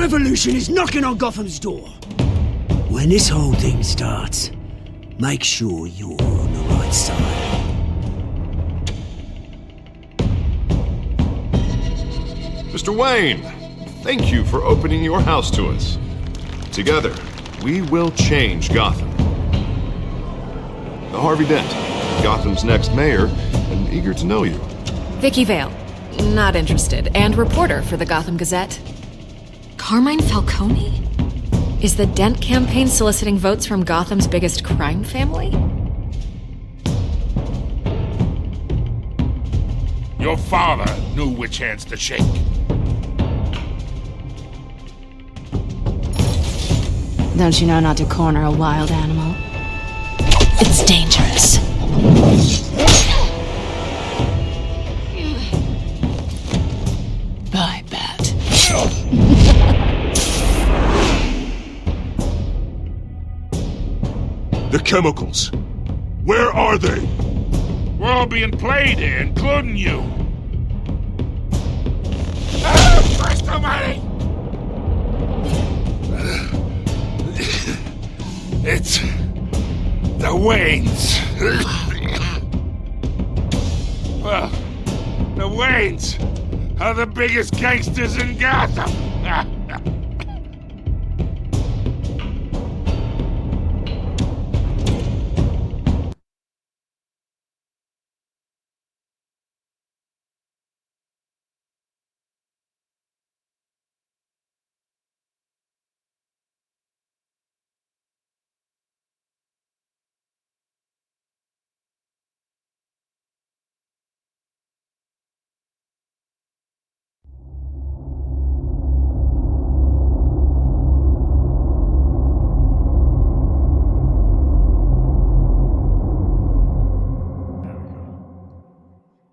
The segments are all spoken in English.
revolution is knocking on Gotham's door. When this whole thing starts, make sure you're on the right side. Mr. Wayne, thank you for opening your house to us. Together, we will change Gotham. Harvey Dent, Gotham's next mayor, and eager to know you. Vicky Vale, not interested, and reporter for the Gotham Gazette. Carmine Falcone? Is the Dent campaign soliciting votes from Gotham's biggest crime family? Your father knew which hands to shake. Don't you know not to corner a wild animal? It's dangerous. Bye, Bat. The chemicals. Where are they? We're all being played here, including you. Christ almighty! It's the Waynes. Well, the Waynes are the biggest gangsters in Gotham.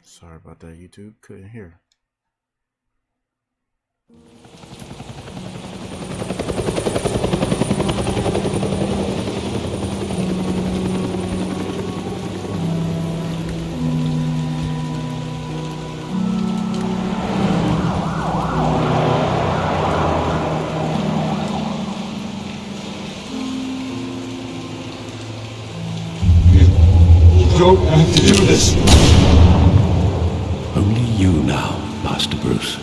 Sorry about that, YouTube. Couldn't hear. You don't have to do this. Only you now, Master Bruce.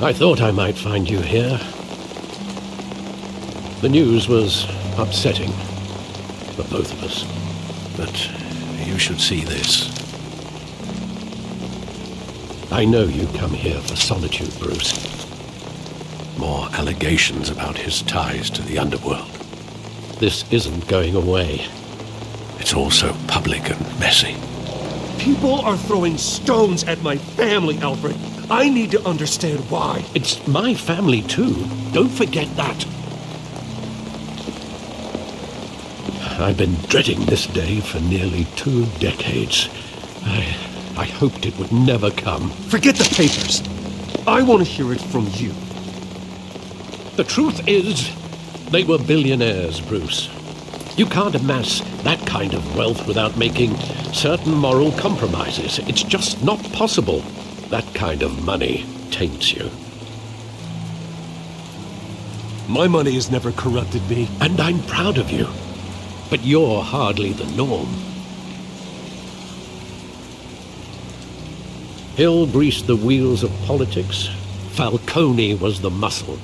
I thought I might find you here. The news was upsetting for both of us. But you should see this. I know you come here for solitude, Bruce. More allegations about his ties to the underworld. This isn't going away. It's all so public and messy. People are throwing stones at my family, Alfred. I need to understand why. It's my family too. Don't forget that. I've been dreading this day for nearly 2 decades. I hoped it would never come. Forget the papers. I want to hear it from you. The truth is, they were billionaires, Bruce. You can't amass that kind of wealth without making certain moral compromises. It's just not possible. That kind of money taints you. My money has never corrupted me. And I'm proud of you. But you're hardly the norm. Hill greased the wheels of politics. Falcone was the muscle.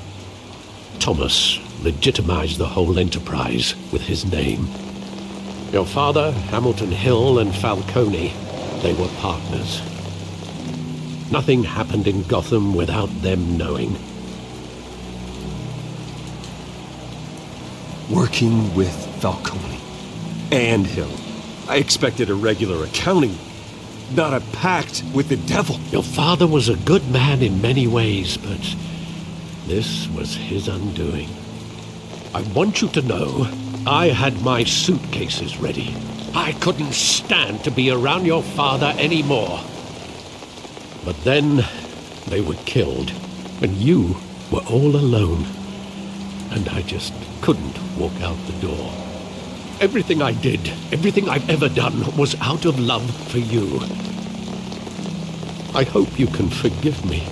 Thomas legitimized the whole enterprise with his name. Your father, Hamilton Hill, and Falcone, they were partners. Nothing happened in Gotham without them knowing. Working with Falcone and Hill. I expected a regular accounting, not a pact with the devil. Your father was a good man in many ways, but this was his undoing. I want you to know, I had my suitcases ready. I couldn't stand to be around your father anymore. But then, they were killed, and you were all alone. And I just couldn't walk out the door. Everything I did, everything I've ever done, was out of love for you. I hope you can forgive me.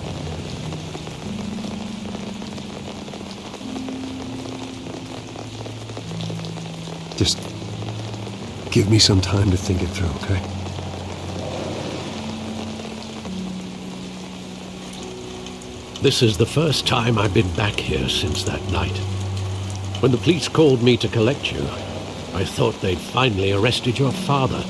Just give me some time to think it through, okay? This is the first time I've been back here since that night. When the police called me to collect you, I thought they'd finally arrested your father.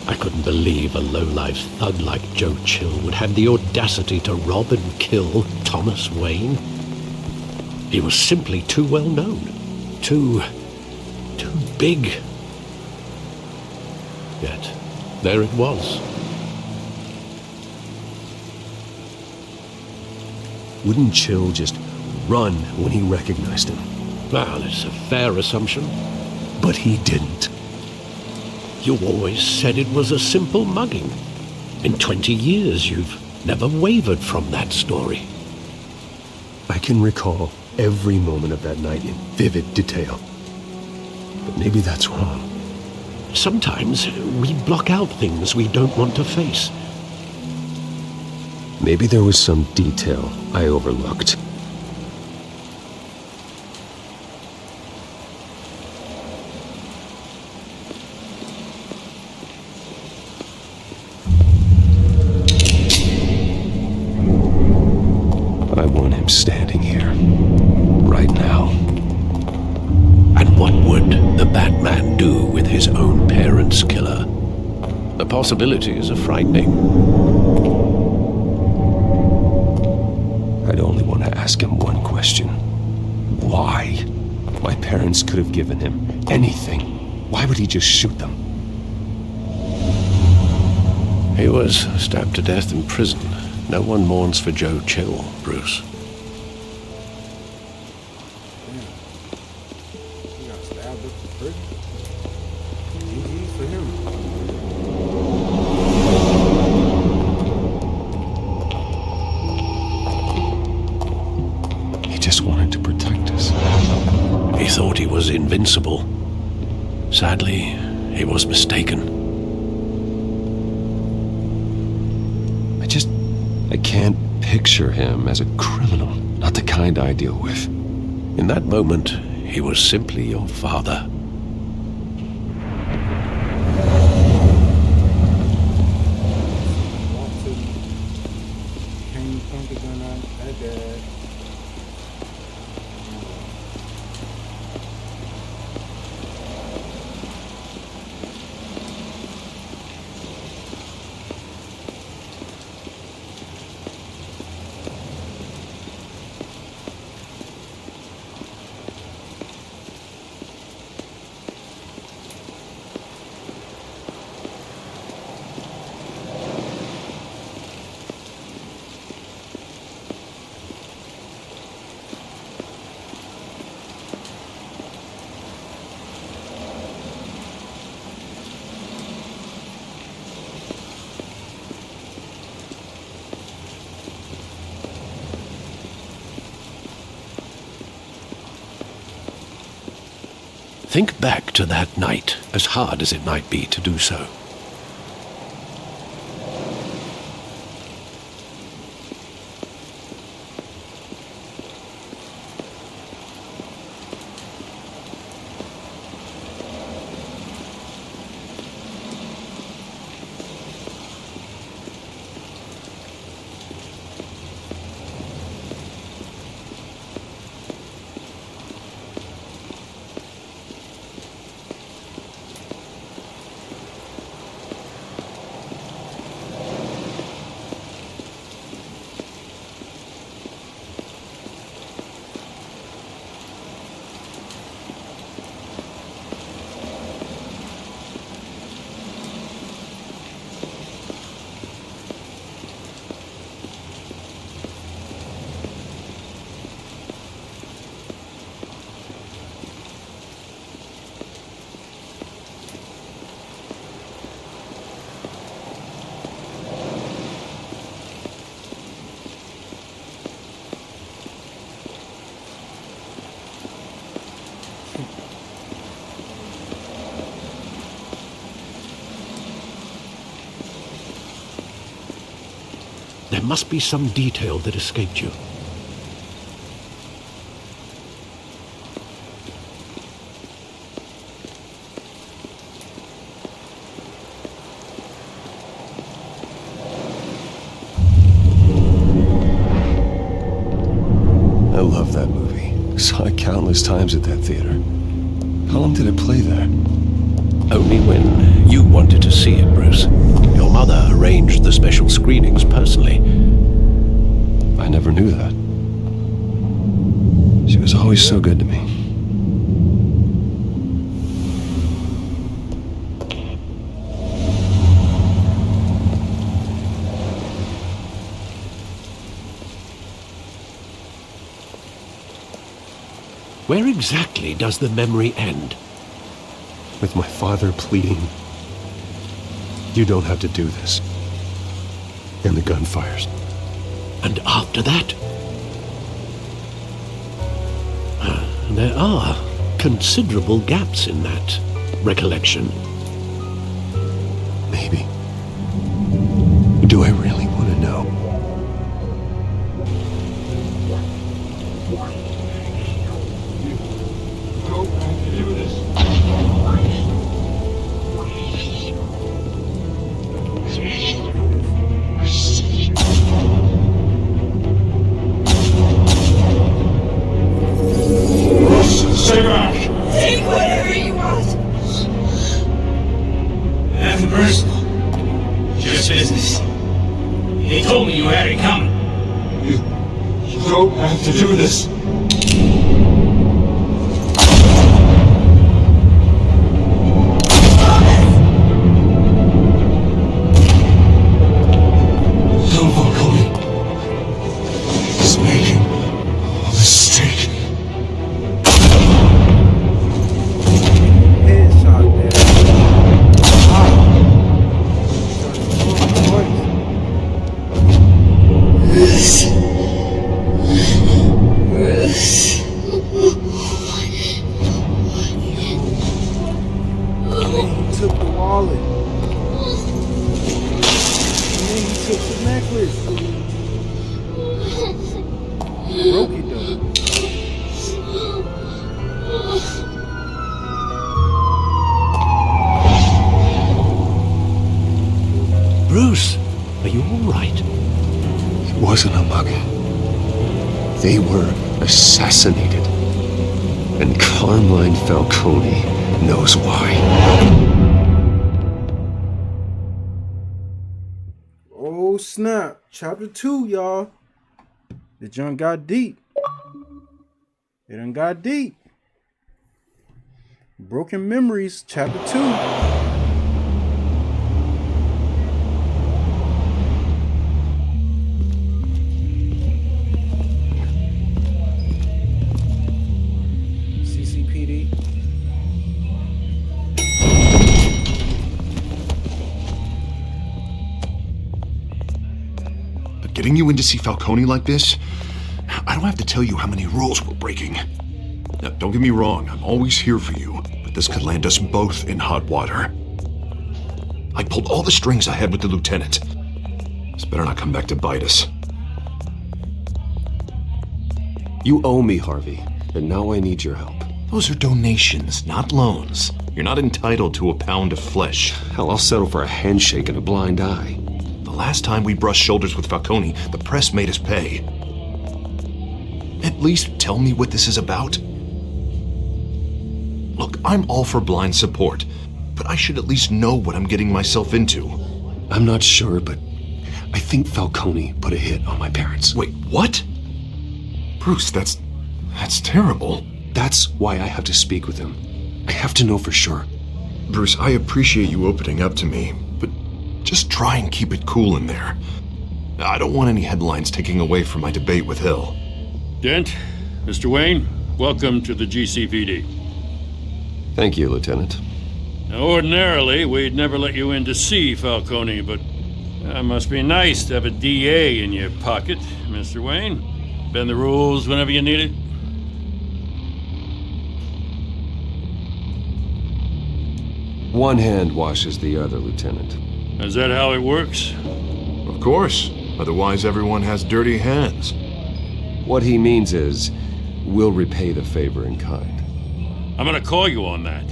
I couldn't believe a low-life thug like Joe Chill would have the audacity to rob and kill Thomas Wayne. He was simply too well known. Too big. Yet, there it was. Wouldn't Chill just run when he recognized him? Well, it's a fair assumption. But he didn't. You always said it was a simple mugging. In 20 years, you've never wavered from that story. I can recall every moment of that night in vivid detail. But maybe that's wrong. Sometimes we block out things we don't want to face. Maybe there was some detail I overlooked. I want him standing here, right now. And what would the Batman do with his own parents' killer? The possibilities are frightening. I'd only want to ask him one question. Why? My parents could have given him anything. Why would he just shoot them? He was stabbed to death in prison. No one mourns for Joe Chill, Bruce. He got stabbed up in prison. GG for him. He just wanted to protect us. He thought he was invincible. Sadly, he was mistaken. I can't picture him as a criminal, not the kind I deal with. In that moment, he was simply your father. Walked to me. Came, pointed the gun out at Dad. Think back to that night, as hard as it might be to do so. must be some detail that escaped you. I love that movie. Saw it countless times at that theater. How long did it play there? Only when you wanted to see it, Bruce. Your mother arranged the special screenings personally. I never knew that. She was always so good to me. Where exactly does the memory end? With my father pleading, "You don't have to do this." And the gun fires. And after that? There are considerable gaps in that recollection. Maybe. Do I really want to know? Stay back! Take whatever you want. Nothing personal. Just business. He told me you had it coming. You don't have to do this. Don't follow me. He's making a mistake. Headshot there. Wow. He took the wallet. And then he took the necklace. Broke it though. Bruce, are you all right? It wasn't a mug. They were assassinated. And Carmine Falcone knows why. Oh snap. Chapter 2, y'all. The junk got deep. It done got deep. Broken Memories, Chapter 2. CCPD. But getting you in to see Falcone like this, I don't have to tell you how many rules we're breaking. Now, don't get me wrong, I'm always here for you, but this could land us both in hot water. I pulled all the strings I had with the lieutenant. This better not come back to bite us. You owe me, Harvey, and now I need your help. Those are donations, not loans. You're not entitled to a pound of flesh. Hell, I'll settle for a handshake and a blind eye. The last time we brushed shoulders with Falcone, the press made us pay. At least tell me what this is about. Look, I'm all for blind support, but I should at least know what I'm getting myself into. I'm not sure, but I think Falcone put a hit on my parents. Wait, what? Bruce, that's terrible. That's why I have to speak with him. I have to know for sure. Bruce, I appreciate you opening up to me, but just try and keep it cool in there. I don't want any headlines taking away from my debate with Hill. Dent, Mr. Wayne, welcome to the GCPD. Thank you, Lieutenant. Now, ordinarily, we'd never let you in to see Falcone, but it must be nice to have a DA in your pocket, Mr. Wayne. Bend the rules whenever you need it. One hand washes the other, Lieutenant. Is that how it works? Of course. Otherwise, everyone has dirty hands. What he means is, we'll repay the favor in kind. I'm gonna call you on that.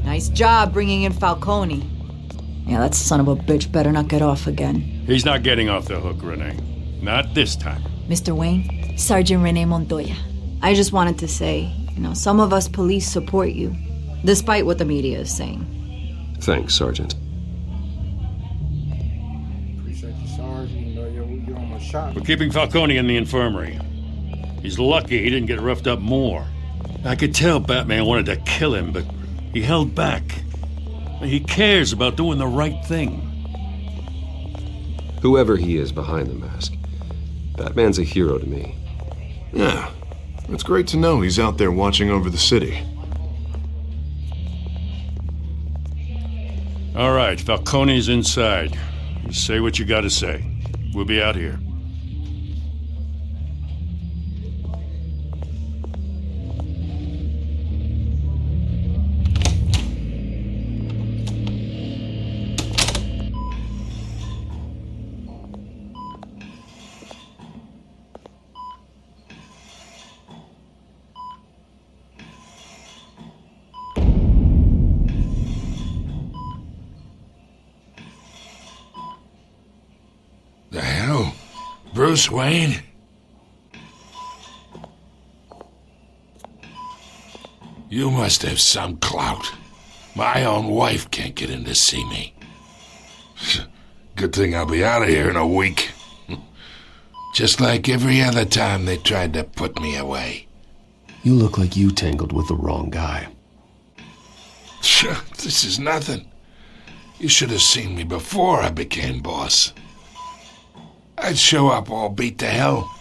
Nice job bringing in Falcone. Yeah, that son of a bitch better not get off again. He's not getting off the hook, Renee. Not this time. Mr. Wayne, Sergeant Renee Montoya. I just wanted to say, some of us police support you, despite what the media is saying. Thanks, Sergeant. Appreciate you, Sergeant. You're almost shot. We're keeping Falcone in the infirmary. He's lucky he didn't get roughed up more. I could tell Batman wanted to kill him, but he held back. He cares about doing the right thing. Whoever he is behind the mask, Batman's a hero to me. Yeah, it's great to know he's out there watching over the city. All right, Falcone's inside. Just say what you gotta say. We'll be out here. The hell? Bruce Wayne? You must have some clout. My own wife can't get in to see me. Good thing I'll be out of here in a week. Just like every other time they tried to put me away. You look like you tangled with the wrong guy. This is nothing. You should have seen me before I became boss. I'd show up all beat to hell.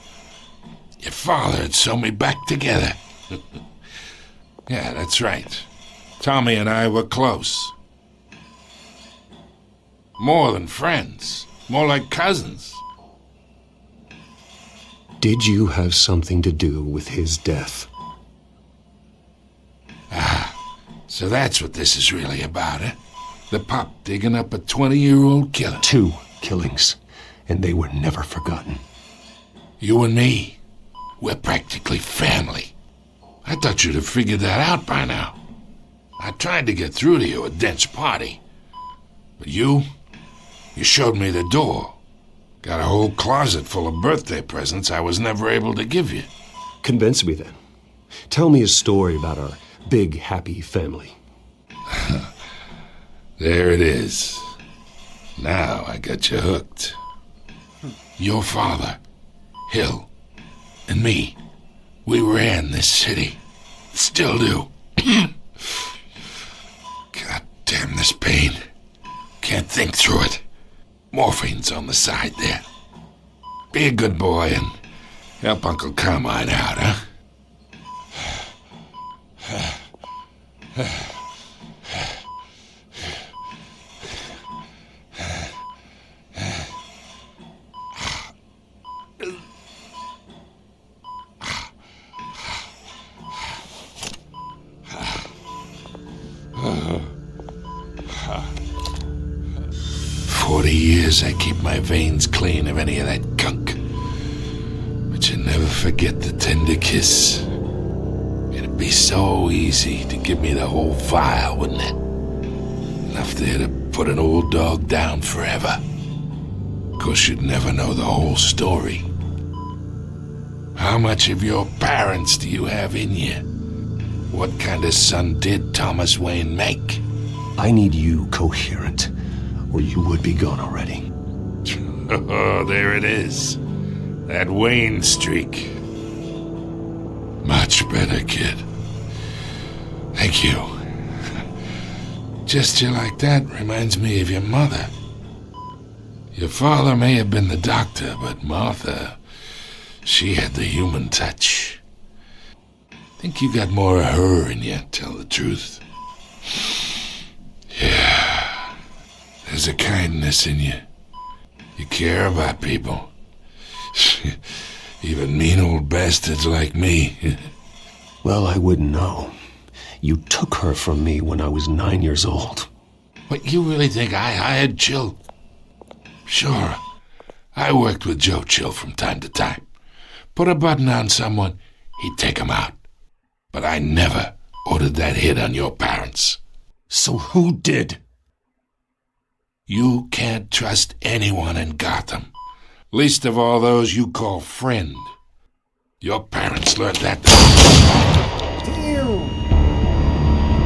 Your father'd sew me back together. Yeah, that's right. Tommy and I were close. More than friends. More like cousins. Did you have something to do with his death? So that's what this is really about, eh? The pup digging up a 20-year-old killer. 2 killings, and they were never forgotten. You and me, we're practically family. I thought you'd have figured that out by now. I tried to get through to you at Dent's party. But you showed me the door. Got a whole closet full of birthday presents I was never able to give you. Convince me then. Tell me a story about our big, happy family. There it is. Now I got you hooked. Your father, Hill, and me, we ran this city. Still do. God damn this pain. Can't think through it. Morphine's on the side there. Be a good boy and help Uncle Carmine out, huh? 40 years I keep my veins clean of any of that gunk. But you never forget the tender kiss. It'd be so easy to give me the whole vial, wouldn't it? Enough there to put an old dog down forever. Of course, you'd never know the whole story. How much of your parents do you have in you? What kind of son did Thomas Wayne make? I need you coherent, or you would be gone already. Oh, there it is. That Wayne streak. Much better, kid. Thank you. Gesture like that reminds me of your mother. Your father may have been the doctor, but Martha, she had the human touch. Think you got more of her in you, tell the truth. Yeah. There's a kindness in you. You care about people. Even mean old bastards like me. Well, I wouldn't know. You took her from me when I was 9 years old. What, you really think I hired Chill? Sure. I worked with Joe Chill from time to time. Put a button on someone, he'd take him out. But I never ordered that hit on your parents. So who did? You can't trust anyone in Gotham. Least of all those you call friend. Your parents learned that. Damn.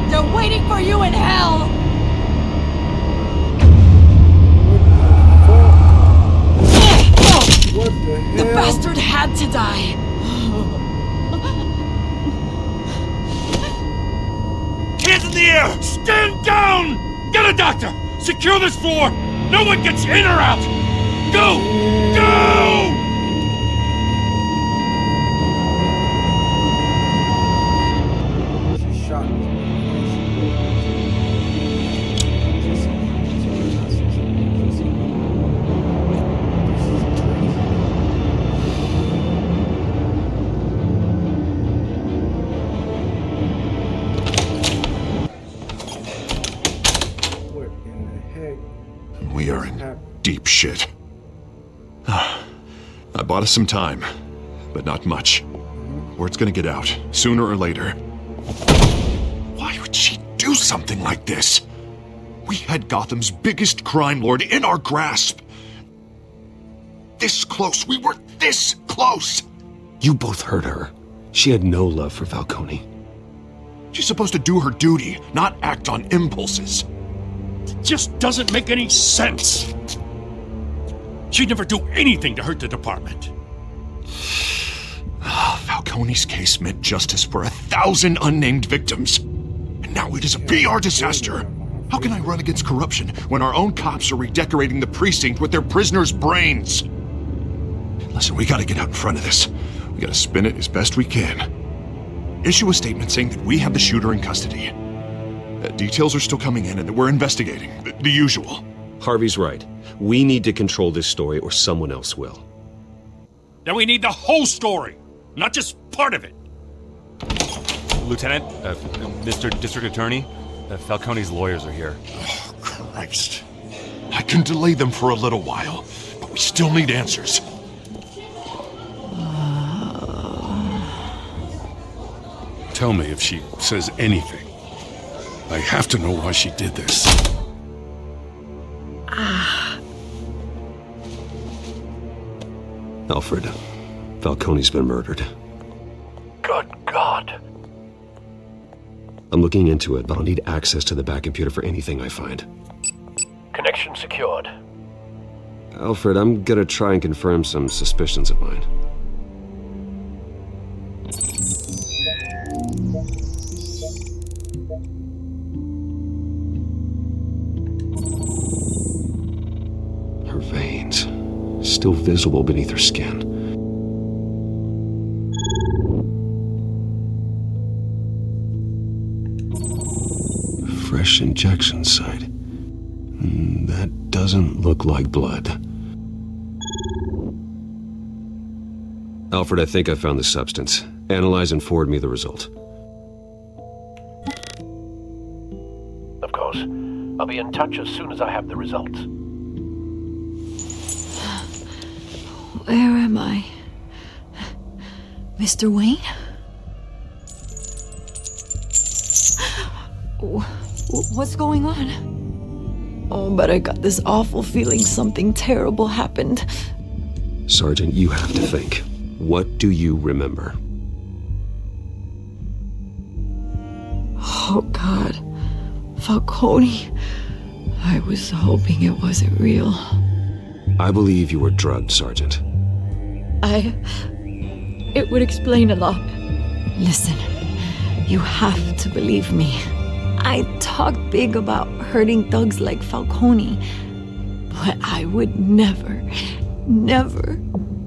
They're waiting for you in hell! What the hell? The bastard had to die! Hands in the air! Stand down! Get a doctor! Secure this floor! No one gets in or out! Go! Go! She shot me. What in the heck? We are in deep shit. I bought us some time, but not much. Word's gonna get out, sooner or later. Why would she do something like this? We had Gotham's biggest crime lord in our grasp. This close. We were this close. You both hurt her. She had no love for Falcone. She's supposed to do her duty, not act on impulses. It just doesn't make any sense. She'd never do anything to hurt the department. Falcone's case meant justice for 1,000 unnamed victims. And now it is a PR disaster. How can I run against corruption when our own cops are redecorating the precinct with their prisoners' brains? Listen, we gotta get out in front of this. We gotta spin it as best we can. Issue a statement saying that we have the shooter in custody. Details are still coming in and that we're investigating. The usual. Harvey's right. We need to control this story or someone else will. Then we need the whole story, not just part of it. Lieutenant, Mr. District Attorney, Falcone's lawyers are here. Oh, Christ. I can delay them for a little while, but we still need answers. Tell me if she says anything. I have to know why she did this. Alfred, Falcone's been murdered. Good God. I'm looking into it, but I'll need access to the back computer for anything I find. Connection secured. Alfred, I'm gonna try and confirm some suspicions of mine. Her veins, still visible beneath her skin. Fresh injection site. That doesn't look like blood. Alfred, I think I found the substance. Analyze and forward me the result. Of course. I'll be in touch as soon as I have the results. Where am I? Mr. Wayne? What's going on? Oh, but I got this awful feeling something terrible happened. Sergeant, you have to think. What do you remember? Oh, God. Falcone. I was hoping it wasn't real. I believe you were drugged, Sergeant. It would explain a lot. Listen, you have to believe me. I talk big about hurting thugs like Falcone, but I would never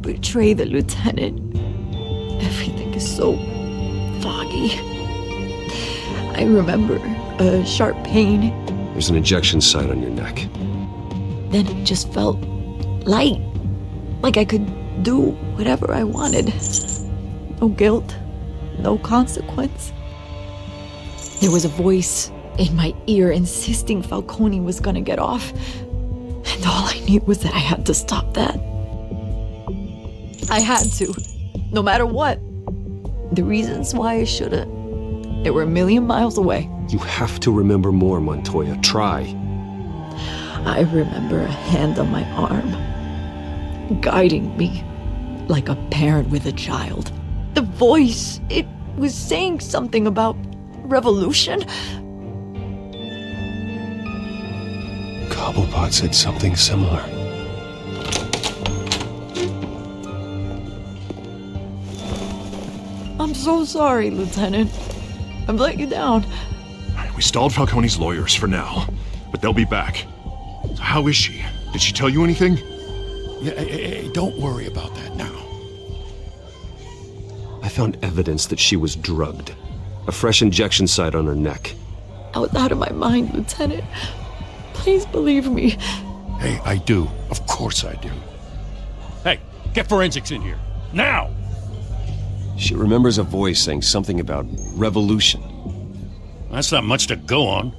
betray the lieutenant. Everything is so foggy. I remember a sharp pain. There's an injection site on your neck. Then it just felt light, like I could do whatever I wanted. No guilt, no consequence. There was a voice in my ear insisting Falcone was gonna get off. And all I knew was that I had to stop that. I had to, no matter what. The reasons why I should've, they were a million miles away. You have to remember more, Montoya. Try. I remember a hand on my arm, guiding me like a parent with a child. The voice, it was saying something about revolution. Cobblepot said something similar. I'm so sorry, Lieutenant. I've let you down. We stalled Falcone's lawyers for now, but they'll be back. So how is she? Did she tell you anything? Yeah, hey, don't worry about that now. I found evidence that she was drugged. A fresh injection site on her neck. I was out of my mind, Lieutenant. Please believe me. Hey, I do. Of course I do. Hey, get forensics in here. Now! She remembers a voice saying something about revolution. That's not much to go on.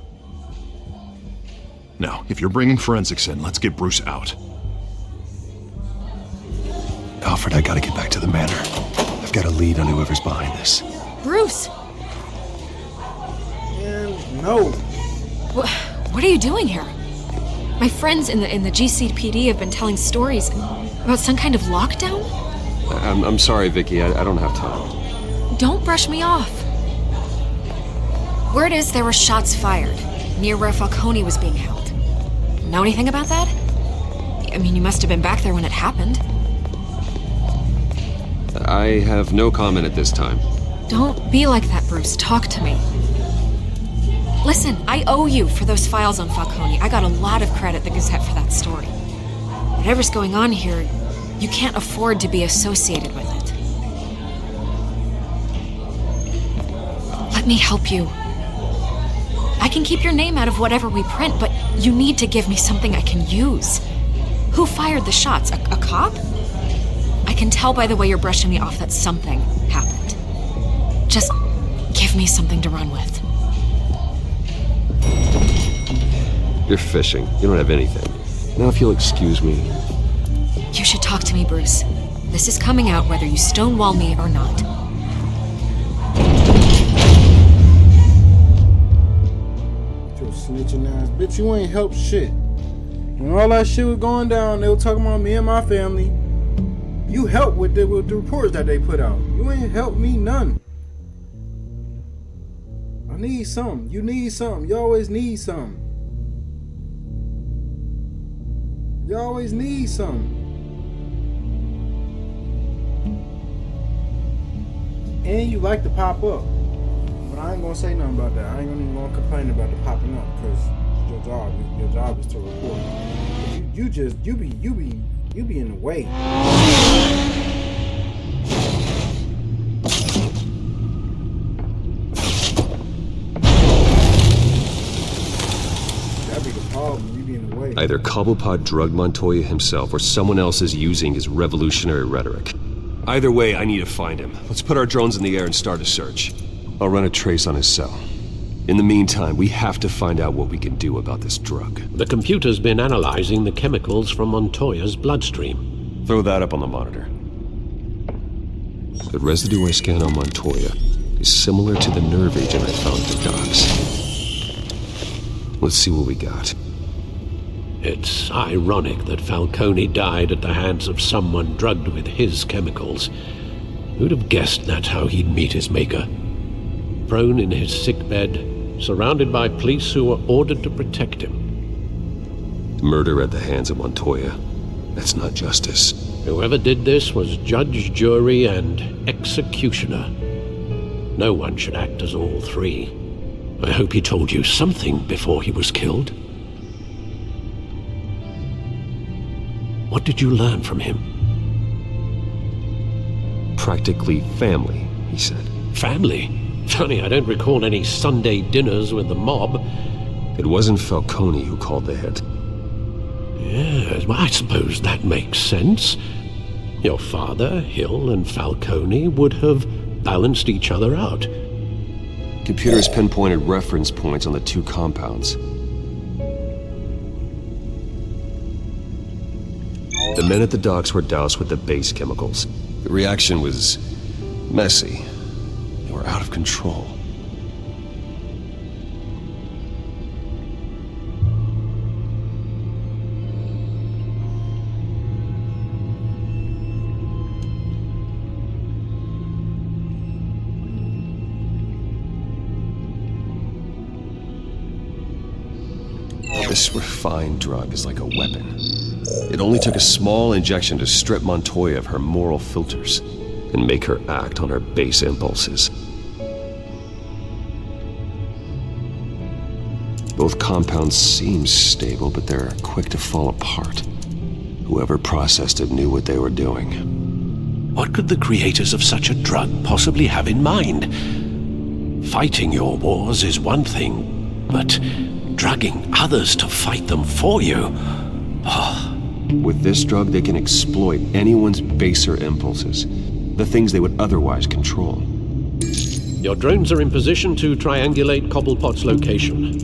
Now, if you're bringing forensics in, let's get Bruce out. Alfred, I gotta get back to the manor. I've got a lead on whoever's behind this. Bruce! And no. What are you doing here? My friends in the GCPD have been telling stories about some kind of lockdown? I'm sorry, Vicky. I don't have time. Don't brush me off. Word is there were shots fired near where Falcone was being held. Know anything about that? I mean, you must have been back there when it happened. I have no comment at this time. Don't be like that, Bruce. Talk to me. Listen, I owe you for those files on Falcone. I got a lot of credit at the Gazette for that story. Whatever's going on here, you can't afford to be associated with it. Let me help you. I can keep your name out of whatever we print, but you need to give me something I can use. Who fired the shots? A cop? I can tell by the way you're brushing me off that something happened. Just give me something to run with. You're fishing. You don't have anything. Now if you'll excuse me. You should talk to me, Bruce. This is coming out whether you stonewall me or not. You snitching ass bitch, you ain't helped shit. When all that shit was going down, they were talking about me and my family. You helped with the reports that they put out. You ain't helped me none. I need something. You need something. You always need something. You always need something. And you like to pop up. But I ain't gonna say nothing about that. I ain't even gonna complain about the popping up, because it's your job. Your job is to report. But you be in the way. That'd be the problem. You be in the way. Either Cobblepot drugged Montoya himself or someone else is using his revolutionary rhetoric. Either way, I need to find him. Let's put our drones in the air and start a search. I'll run a trace on his cell. In the meantime, we have to find out what we can do about this drug. The computer's been analyzing the chemicals from Montoya's bloodstream. Throw that up on the monitor. The residue I scan on Montoya is similar to the nerve agent I found at the docks. Let's see what we got. It's ironic that Falcone died at the hands of someone drugged with his chemicals. Who'd have guessed that's how he'd meet his maker? Prone in his sickbed, surrounded by police who were ordered to protect him. Murder at the hands of Montoya. That's not justice. Whoever did this was judge, jury, and executioner. No one should act as all three. I hope he told you something before he was killed. What did you learn from him? Practically family, he said. Family? Funny, I don't recall any Sunday dinners with the mob. It wasn't Falcone who called the hit. Yes, well, I suppose that makes sense. Your father, Hill, and Falcone would have balanced each other out. Computers pinpointed reference points on the two compounds. The men at the docks were doused with the base chemicals. The reaction was messy. They were out of control. This refined drug is like a weapon. It only took a small injection to strip Montoya of her moral filters and make her act on her base impulses. Both compounds seem stable, but they're quick to fall apart. Whoever processed it knew what they were doing. What could the creators of such a drug possibly have in mind? Fighting your wars is one thing, but drugging others to fight them for you? With this drug, they can exploit anyone's baser impulses, the things they would otherwise control. Your drones are in position to triangulate Cobblepot's location.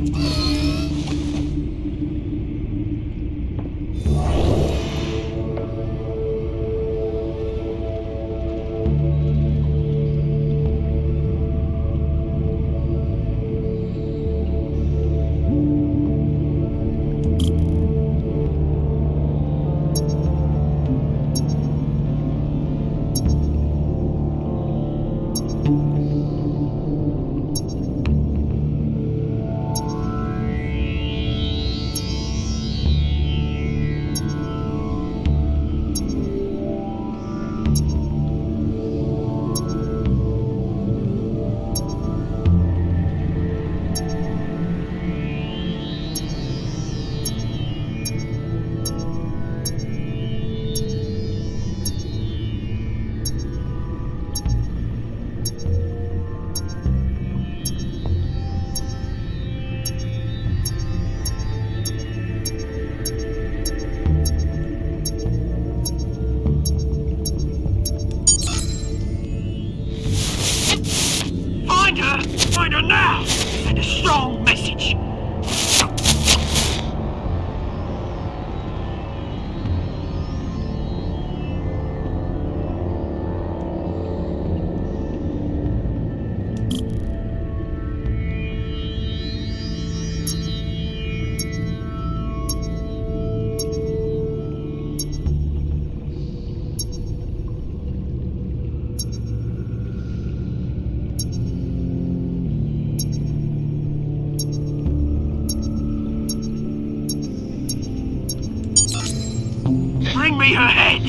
Find her now! Send a strong message! Bring me her head!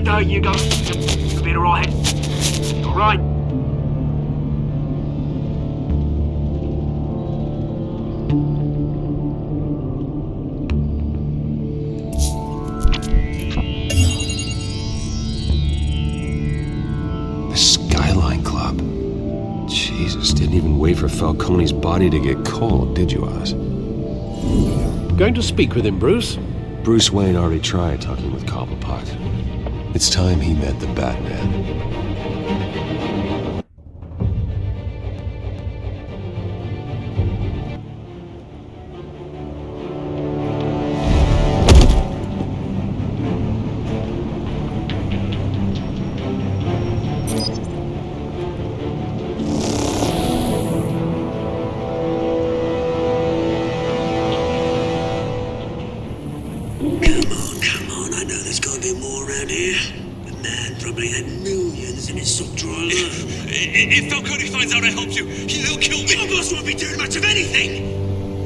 There you go. You'll be alright. Alright. The Skyline Club. Jesus, didn't even wait for Falcone's body to get cold, did you, Oz? Going to speak with him, Bruce? Bruce Wayne already tried talking with Cobblepot. It's time he met the Batman. Come on, I know there's gotta be more around here. The man probably had millions in his sock drawer alone. If Falcone finds out I helped you, he'll kill me. Your boss won't be doing much of anything!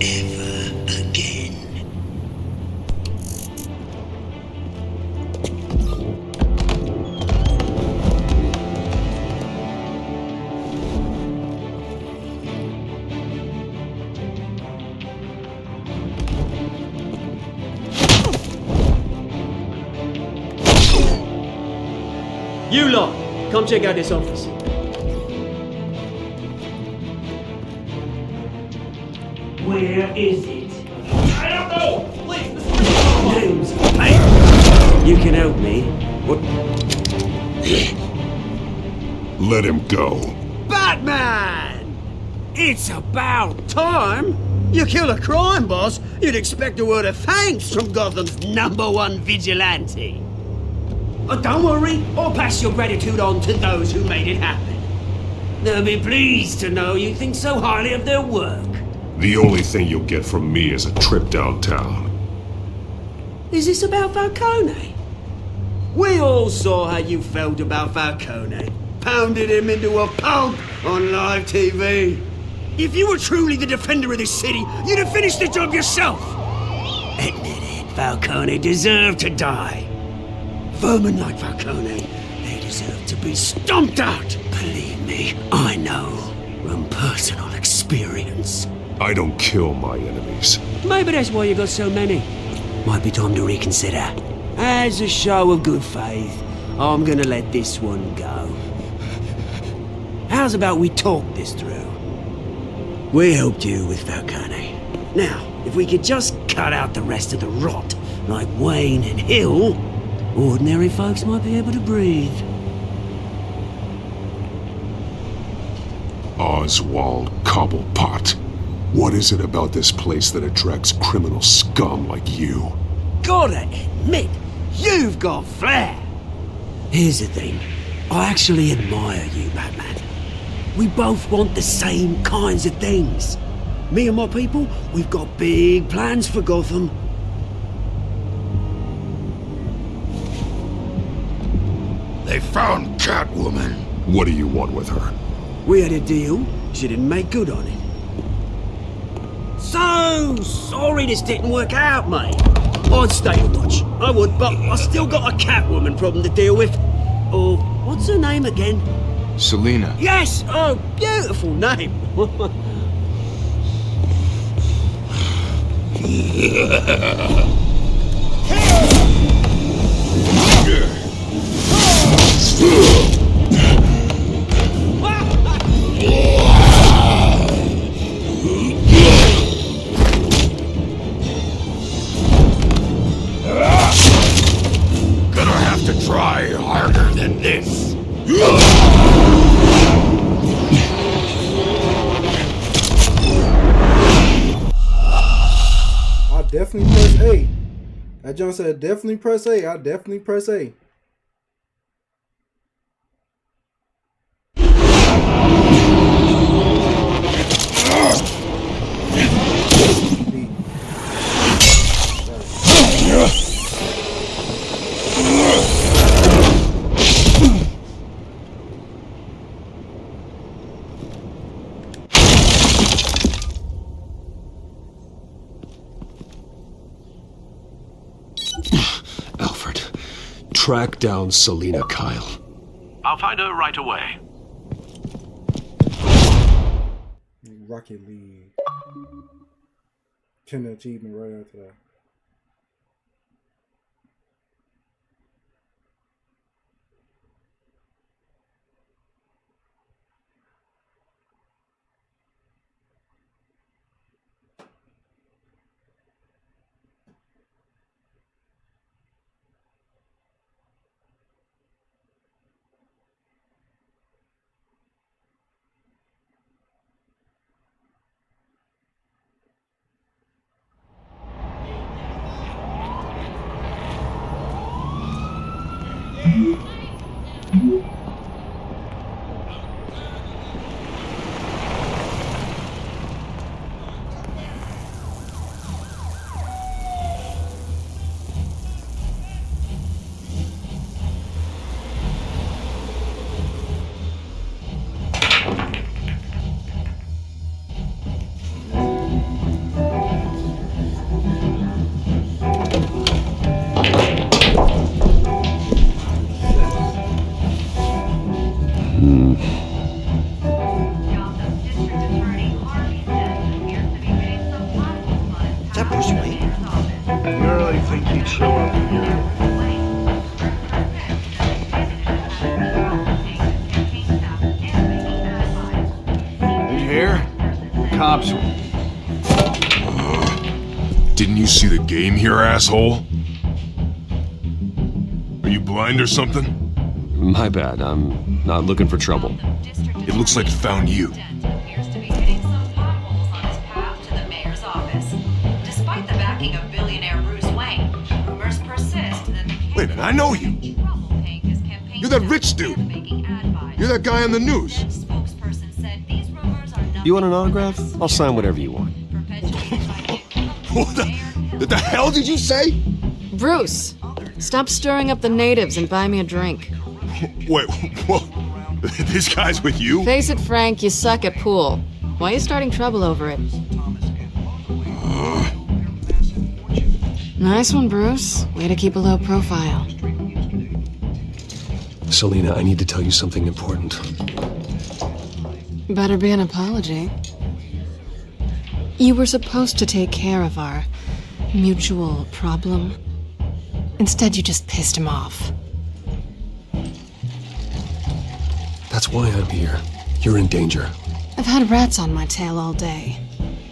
Ever again. You lot, come check out this office. Where is it? I don't know! Please, Names. Hey, you can help me. What? Let him go. Batman! It's about time! You kill a crime boss, you'd expect a word of thanks from Gotham's #1 vigilante. Oh, don't worry, I'll pass your gratitude on to those who made it happen. They'll be pleased to know you think so highly of their work. The only thing you'll get from me is a trip downtown. Is this about Falcone? We all saw how you felt about Falcone. Pounded him into a pulp on live TV. If you were truly the defender of this city, you'd have finished the job yourself. Admit it, Falcone deserved to die. Vermin like Falcone, they deserve to be stomped out. Believe me, I know from personal experience. I don't kill my enemies. Maybe that's why you got so many. Might be time to reconsider. As a show of good faith, I'm gonna let this one go. How's about we talk this through? We helped you with Falcone. Now, if we could just cut out the rest of the rot, like Wayne and Hill, ordinary folks might be able to breathe. Oswald Cobblepot. What is it about this place that attracts criminal scum like you? Gotta admit, you've got flair. Here's the thing. I actually admire you, Batman. We both want the same kinds of things. Me and my people, we've got big plans for Gotham. They found Catwoman. What do you want with her? We had a deal. She didn't make good on it. So sorry this didn't work out, mate. I'd stay to watch. I would, but I still got a Catwoman problem to deal with. Or, what's her name again? Selina. Yes! Oh, beautiful name. Gonna have to try harder than this. I definitely press A. That John said definitely press A. I definitely press A. Alfred, track down Selina Kyle. I'll find her right away. Rocket League. 10 achievement right after that. see the game here, asshole? Are you blind or something? My bad, I'm not looking for trouble. It looks like it found you. Appears to be hitting some potholes on his path to the mayor's office. Despite the backing of billionaire Bruce Wayne, rumors persist that the Wait a minute, I know you. You're that rich dude. You're that guy on the news. You want an autograph? I'll sign whatever you want. What the hell did you say? Bruce, stop stirring up the natives and buy me a drink. Wait, whoa. This guy's with you? Face it, Frank, you suck at pool. Why are you starting trouble over it? Nice one, Bruce. Way to keep a low profile. Selina, I need to tell you something important. Better be an apology. You were supposed to take care of our mutual problem. Instead, you just pissed him off. That's why I'm here. You're in danger. I've had rats on my tail all day.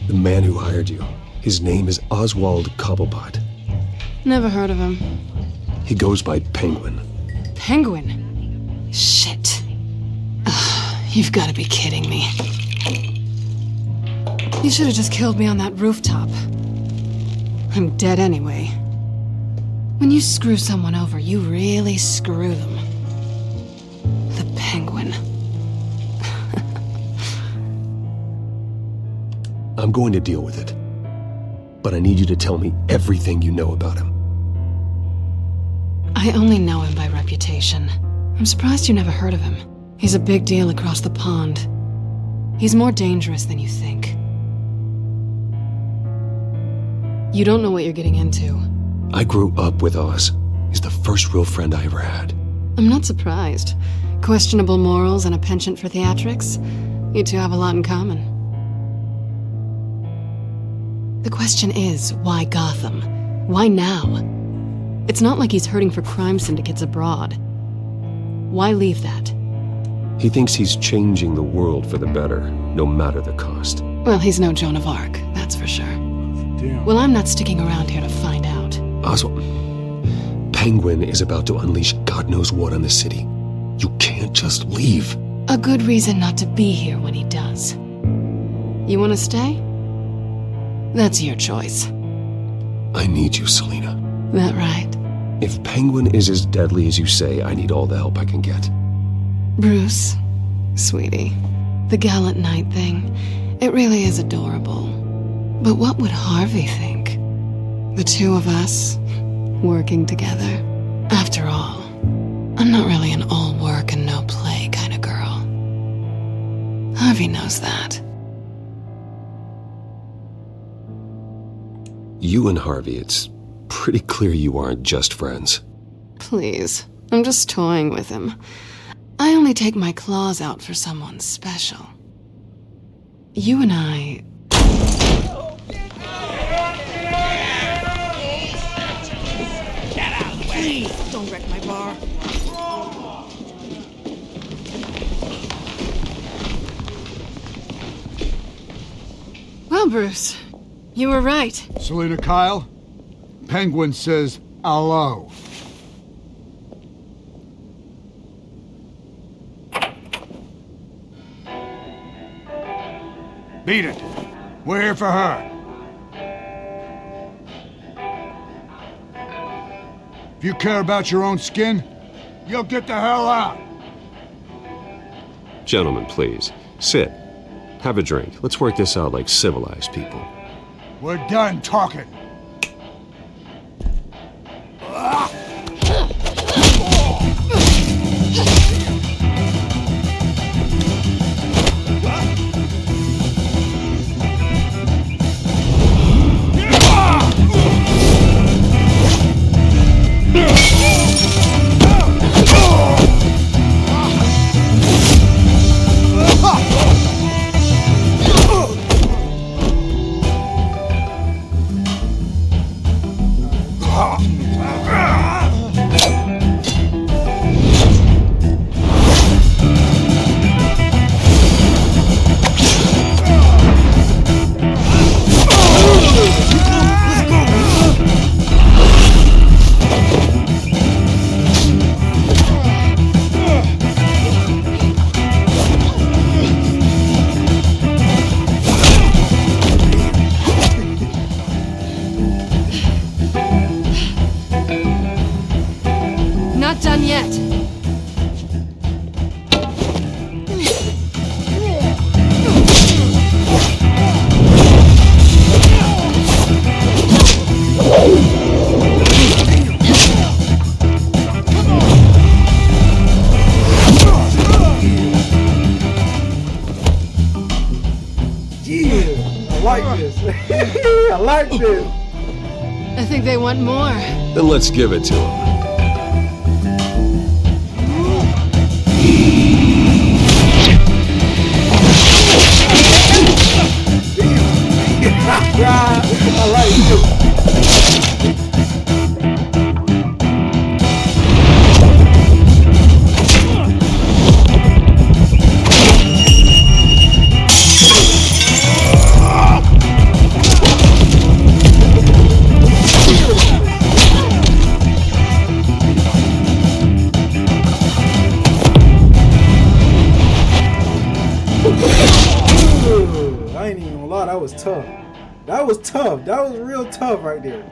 The man who hired you, his name is Oswald Cobblepot. Never heard of him. He goes by Penguin. Penguin? Shit. Ugh, you've got to be kidding me. You should have just killed me on that rooftop. I'm dead anyway. When you screw someone over, you really screw them. The Penguin. I'm going to deal with it. But I need you to tell me everything you know about him. I only know him by reputation. I'm surprised you never heard of him. He's a big deal across the pond. He's more dangerous than you think. You don't know what you're getting into. I grew up with Oz. He's the first real friend I ever had. I'm not surprised. Questionable morals and a penchant for theatrics. You two have a lot in common. The question is, why Gotham? Why now? It's not like he's hurting for crime syndicates abroad. Why leave that? He thinks he's changing the world for the better, no matter the cost. Well, he's no Joan of Arc, that's for sure. Damn. Well, I'm not sticking around here to find out. Oswald, Penguin is about to unleash God knows what on the city. You can't just leave. A good reason not to be here when he does. You want to stay? That's your choice. I need you, Selina. That right? If Penguin is as deadly as you say, I need all the help I can get. Bruce, sweetie, the gallant knight thing, it really is adorable. But what would Harvey think? The two of us, working together. After all, I'm not really an all work and no play kind of girl. Harvey knows that. You and Harvey, it's pretty clear you aren't just friends. Please, I'm just toying with him. I only take my claws out for someone special. You and I... Please, don't wreck my bar. Well, Bruce, you were right. Selina Kyle, Penguin says hello. Beat it. We're here for her. If you care about your own skin, you'll get the hell out. Gentlemen, please, sit. Have a drink. Let's work this out like civilized people. We're done talking. done yet. I like this. I like this. I think they want more. Then let's give it to them. I like this. I ain't even gonna lie, that was tough. That was tough. That was real tough right there.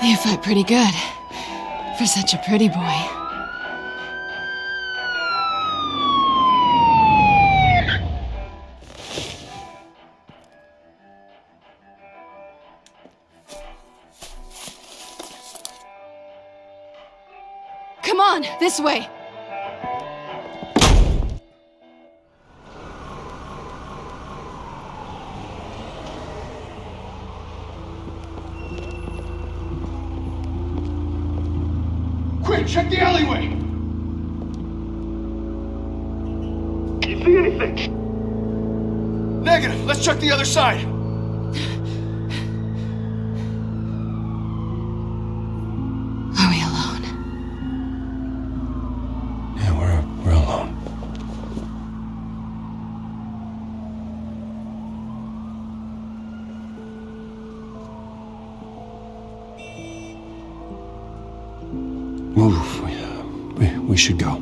You fight pretty good. For such a pretty boy. Come on, this way. Quick, check the alleyway! You see anything? Negative. Let's check the other side. Are we alone? Yeah, we're alone. Move. We should go.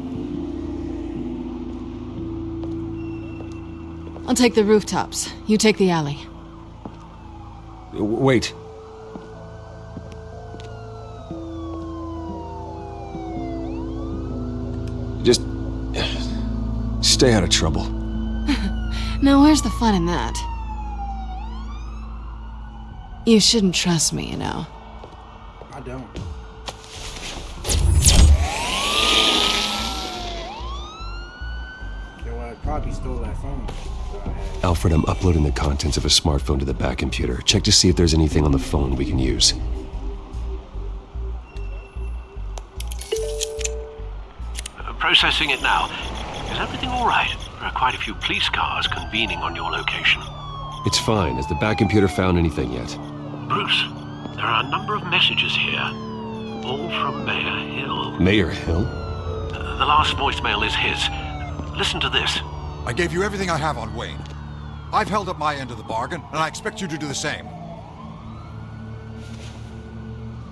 I'll take the rooftops. You take the alley. Wait. Just stay out of trouble. Now, where's the fun in that? You shouldn't trust me, you know. I don't. I probably stole that phone. Alfred, I'm uploading the contents of a smartphone to the back computer. Check to see if there's anything on the phone we can use. Processing it now. Is everything all right? There are quite a few police cars convening on your location. It's fine. Has the back computer found anything yet? Bruce, there are a number of messages here. All from Mayor Hill. Mayor Hill? The last voicemail is his. Listen to this. I gave you everything I have on Wayne. I've held up my end of the bargain, and I expect you to do the same.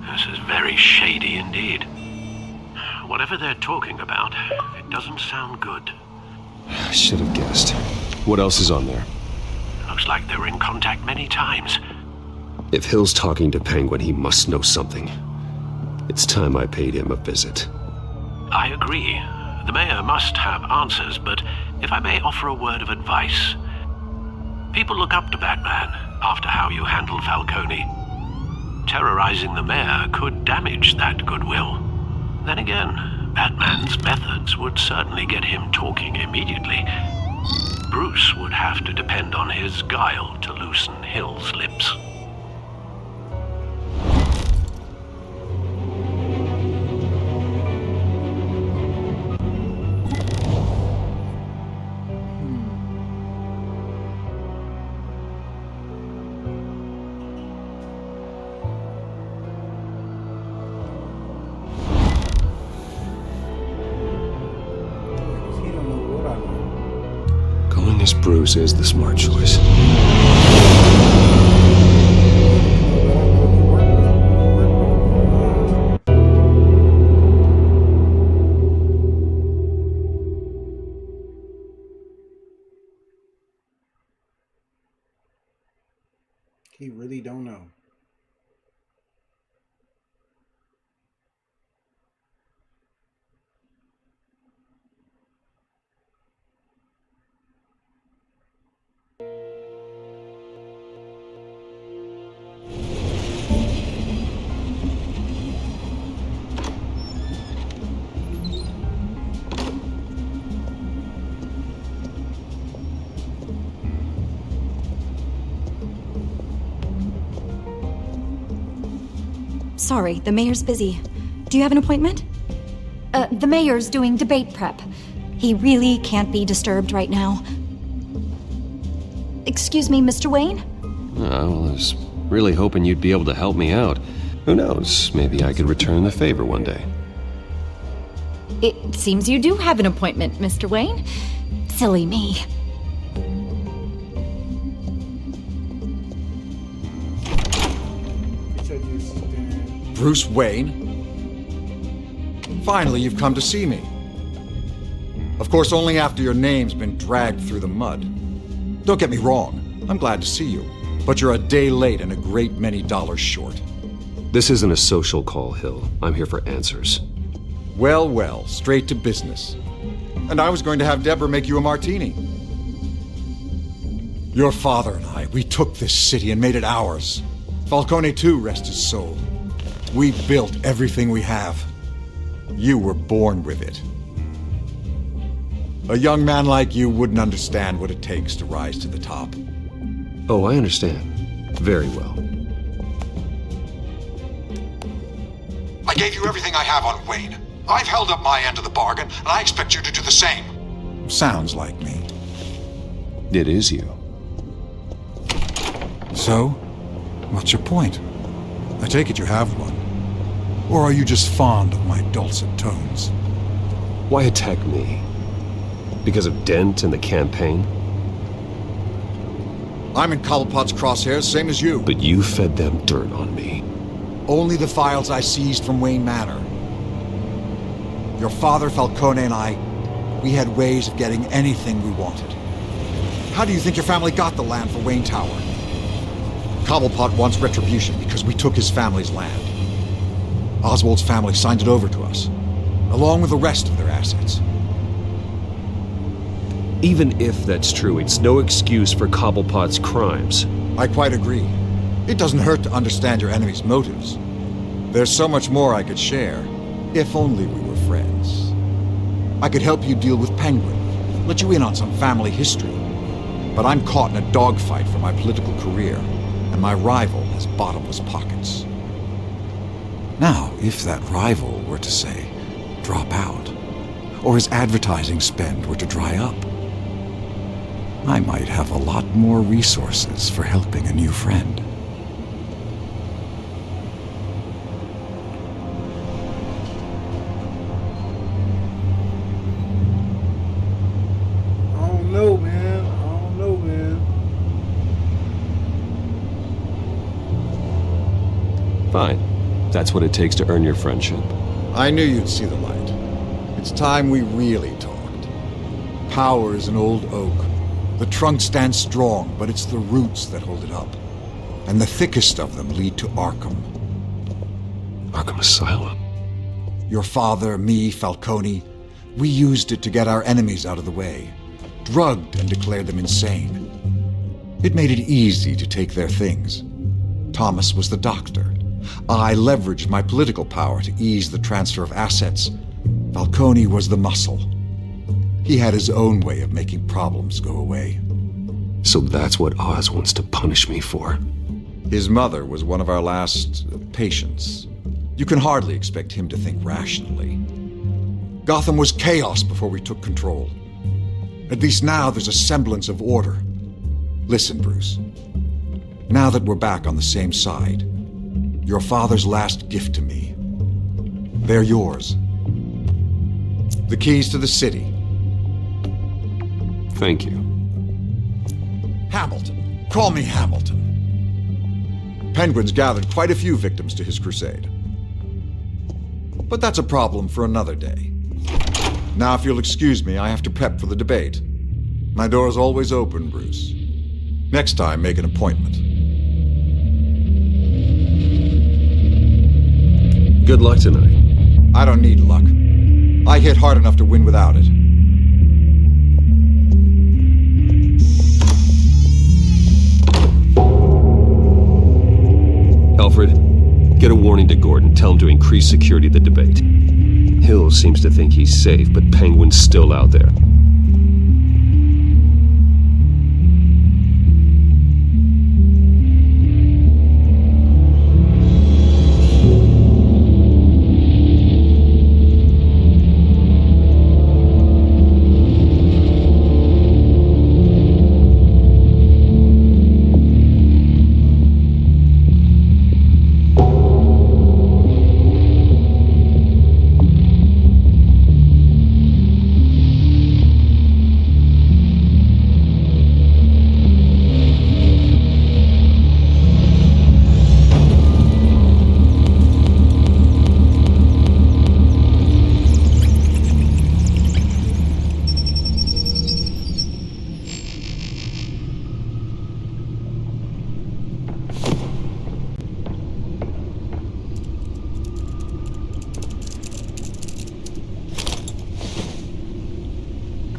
This is very shady indeed. Whatever they're talking about, it doesn't sound good. I should have guessed. What else is on there? Looks like they were in contact many times. If Hill's talking to Penguin, he must know something. It's time I paid him a visit. I agree. The mayor must have answers, but if I may offer a word of advice. People look up to Batman after how you handled Falcone. Terrorizing the mayor could damage that goodwill. Then again, Batman's methods would certainly get him talking immediately. Bruce would have to depend on his guile to loosen Hill's lips. Going as Bruce is the smart choice. He really don't know. I Sorry, the mayor's busy. Do you have an appointment? The mayor's doing debate prep. He really can't be disturbed right now. Excuse me, Mr. Wayne? I was really hoping you'd be able to help me out. Who knows, maybe I could return the favor one day. It seems you do have an appointment, Mr. Wayne. Silly me. Bruce Wayne? Finally, you've come to see me. Of course, only after your name's been dragged through the mud. Don't get me wrong, I'm glad to see you. But you're a day late and a great many dollars short. This isn't a social call, Hill. I'm here for answers. Well, well, straight to business. And I was going to have Deborah make you a martini. Your father and I, we took this city and made it ours. Falcone too, rest his soul. We built everything we have. You were born with it. A young man like you wouldn't understand what it takes to rise to the top. Oh, I understand. Very well. I gave you everything I have on Wayne. I've held up my end of the bargain, and I expect you to do the same. Sounds like me. It is you. So, what's your point? I take it you have one. Or are you just fond of my dulcet tones? Why attack me? Because of Dent and the campaign? I'm in Cobblepot's crosshairs, same as you. But you fed them dirt on me. Only the files I seized from Wayne Manor. Your father, Falcone, and I, we had ways of getting anything we wanted. How do you think your family got the land for Wayne Tower? Cobblepot wants retribution because we took his family's land. Oswald's family signed it over to us, along with the rest of their assets. Even if that's true, it's no excuse for Cobblepot's crimes. I quite agree. It doesn't hurt to understand your enemy's motives. There's so much more I could share, if only we were friends. I could help you deal with Penguin, let you in on some family history. But I'm caught in a dogfight for my political career, and my rival has bottomless pockets. Now, if that rival were to say, drop out, or his advertising spend were to dry up, I might have a lot more resources for helping a new friend. I don't know, man. Fine. That's what it takes to earn your friendship. I knew you'd see the light. It's time we really talked. Power is an old oak. The trunk stands strong, but it's the roots that hold it up. And the thickest of them lead to Arkham. Arkham Asylum? Your father, me, Falcone, we used it to get our enemies out of the way. Drugged and declared them insane. It made it easy to take their things. Thomas was the doctor. I leveraged my political power to ease the transfer of assets. Falcone was the muscle. He had his own way of making problems go away. So that's what Oz wants to punish me for. His mother was one of our last patients. You can hardly expect him to think rationally. Gotham was chaos before we took control. At least now there's a semblance of order. Listen, Bruce. Now that we're back on the same side, your father's last gift to me, they're yours. The keys to the city. Thank you. Hamilton. Call me Hamilton. Penguin's gathered quite a few victims to his crusade. But that's a problem for another day. Now, if you'll excuse me, I have to prep for the debate. My door's always open, Bruce. Next time, make an appointment. Good luck tonight. I don't need luck. I hit hard enough to win without it. Alfred, get a warning to Gordon. Tell him to increase security at the debate. Hill seems to think he's safe, but Penguin's still out there.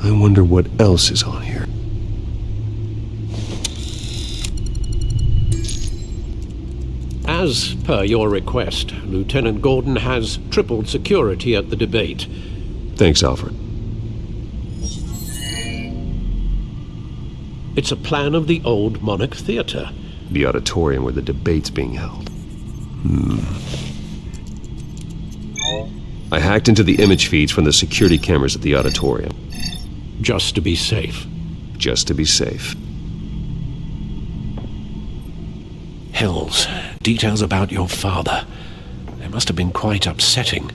I wonder what else is on here. As per your request, Lieutenant Gordon has tripled security at the debate. Thanks, Alfred. It's a plan of the old Monarch Theater. The auditorium where the debate's being held. I hacked into the image feeds from the security cameras at the auditorium. Just to be safe. Just to be safe. Hills, details about your father. They must have been quite upsetting.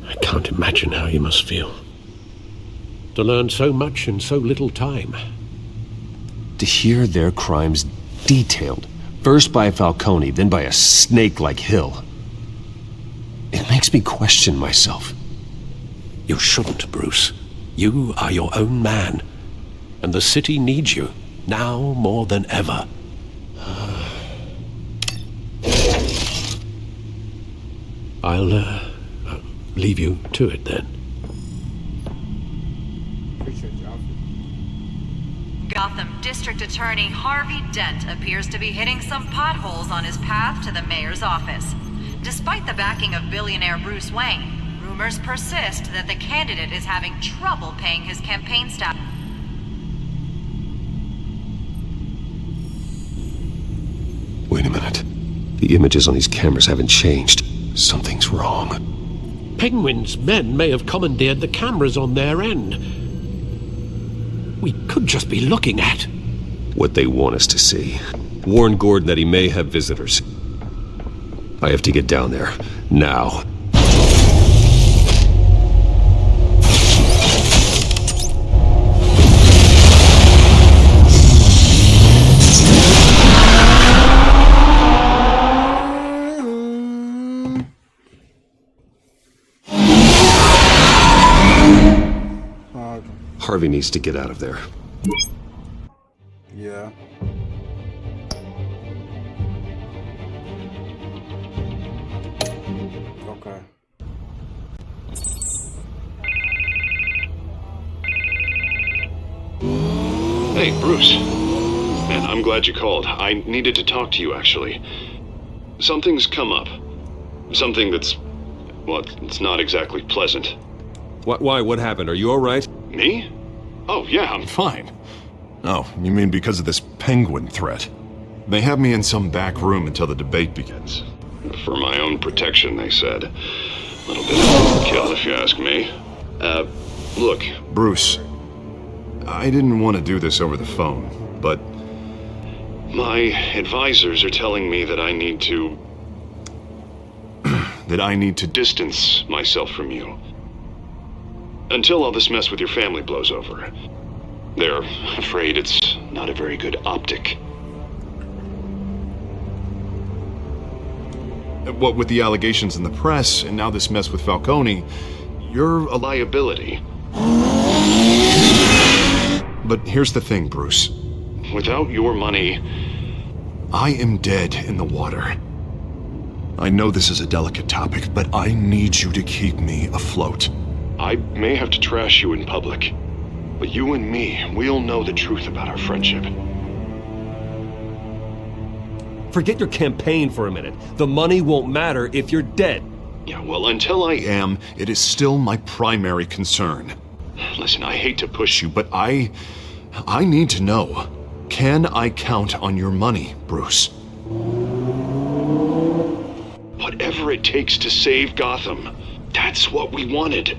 I can't imagine how you must feel. To learn so much in so little time. To hear their crimes detailed, first by Falcone, then by a snake like Hill. It makes me question myself. You shouldn't, Bruce. You are your own man. And the city needs you, now more than ever. I'll leave you to it then. Gotham District Attorney Harvey Dent appears to be hitting some potholes on his path to the mayor's office. Despite the backing of billionaire Bruce Wayne, rumors persist that the candidate is having trouble paying his campaign staff. Wait a minute. The images on these cameras haven't changed. Something's wrong. Penguin's men may have commandeered the cameras on their end. We could just be looking at what they want us to see. Warn Gordon that he may have visitors. I have to get down there. Now. Harvey needs to get out of there. Yeah. Okay. Hey, Bruce. Man, I'm glad you called. I needed to talk to you, actually. Something's come up. Something that's... well, it's not exactly pleasant. Why? What happened? Are you alright? Me? Oh, yeah, I'm fine. Oh, you mean because of this penguin threat? They have me in some back room until the debate begins. For my own protection, they said. A little bit of overkill, if you ask me. Look, Bruce. I didn't want to do this over the phone, but... my advisors are telling me that I need to... that I need to distance myself from you. Until all this mess with your family blows over. They're afraid it's not a very good optic. What with the allegations in the press, and now this mess with Falcone, you're a liability. But here's the thing, Bruce. Without your money, I am dead in the water. I know this is a delicate topic, but I need you to keep me afloat. I may have to trash you in public, but you and me, we'll know the truth about our friendship. Forget your campaign for a minute. The money won't matter if you're dead. Yeah, well, until I am, it is still my primary concern. Listen, I hate to push you, but I need to know. Can I count on your money, Bruce? Whatever it takes to save Gotham, that's what we wanted.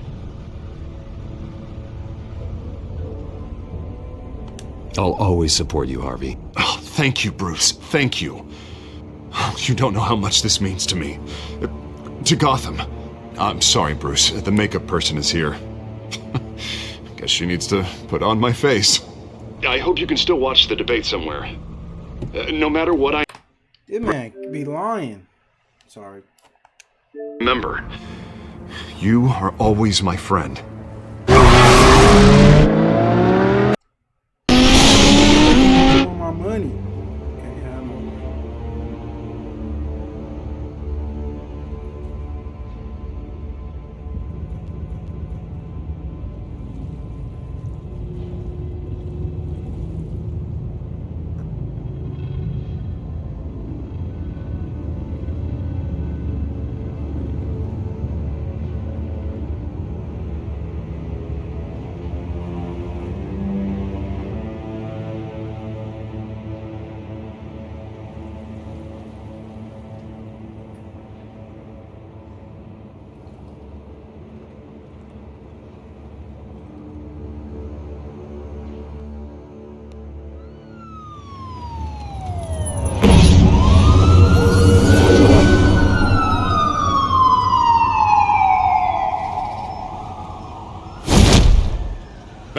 I'll always support you, Harvey. Oh, thank you, Bruce. Thank you. You don't know how much this means to me. To Gotham. I'm sorry, Bruce. The makeup person is here. Guess she needs to put on my face. I hope you can still watch the debate somewhere. No matter what I... This man be lying. Sorry. Remember, you are always my friend. My money. Can't have no money.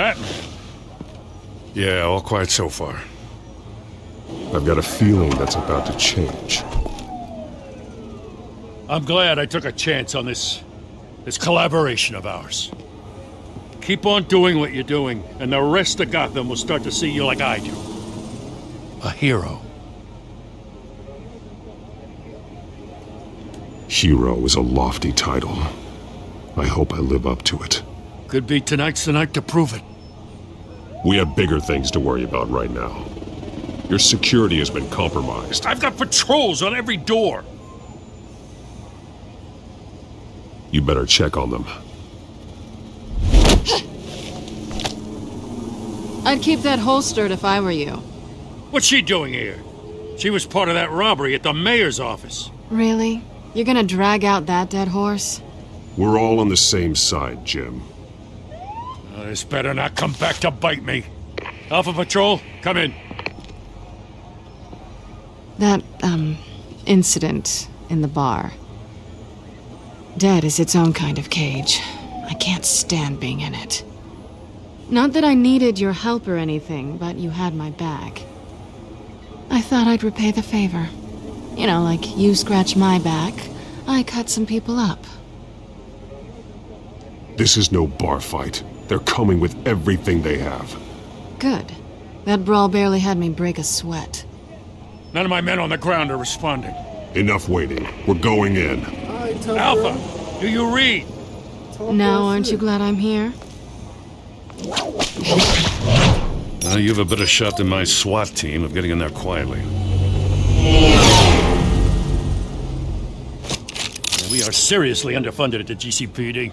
Batman? Yeah, all quiet so far. I've got a feeling that's about to change. I'm glad I took a chance on this collaboration of ours. Keep on doing what you're doing, and the rest of Gotham will start to see you like I do. A hero. Hero is a lofty title. I hope I live up to it. Could be tonight's the night to prove it. We have bigger things to worry about right now. Your security has been compromised. I've got patrols on every door. You better check on them. I'd keep that holstered if I were you. What's she doing here? She was part of that robbery at the mayor's office. Really? You're gonna drag out that dead horse? We're all on the same side, Jim. This better not come back to bite me. Alpha Patrol, come in. That, incident in the bar. Dead is its own kind of cage. I can't stand being in it. Not that I needed your help or anything, but you had my back. I thought I'd repay the favor. You know, like you scratch my back, I cut some people up. This is no bar fight. They're coming with everything they have. Good. That brawl barely had me break a sweat. None of my men on the ground are responding. Enough waiting. We're going in. Alpha, do you read? Now, aren't you glad I'm here? Now you have a better shot than my SWAT team of getting in there quietly. We are seriously underfunded at the GCPD.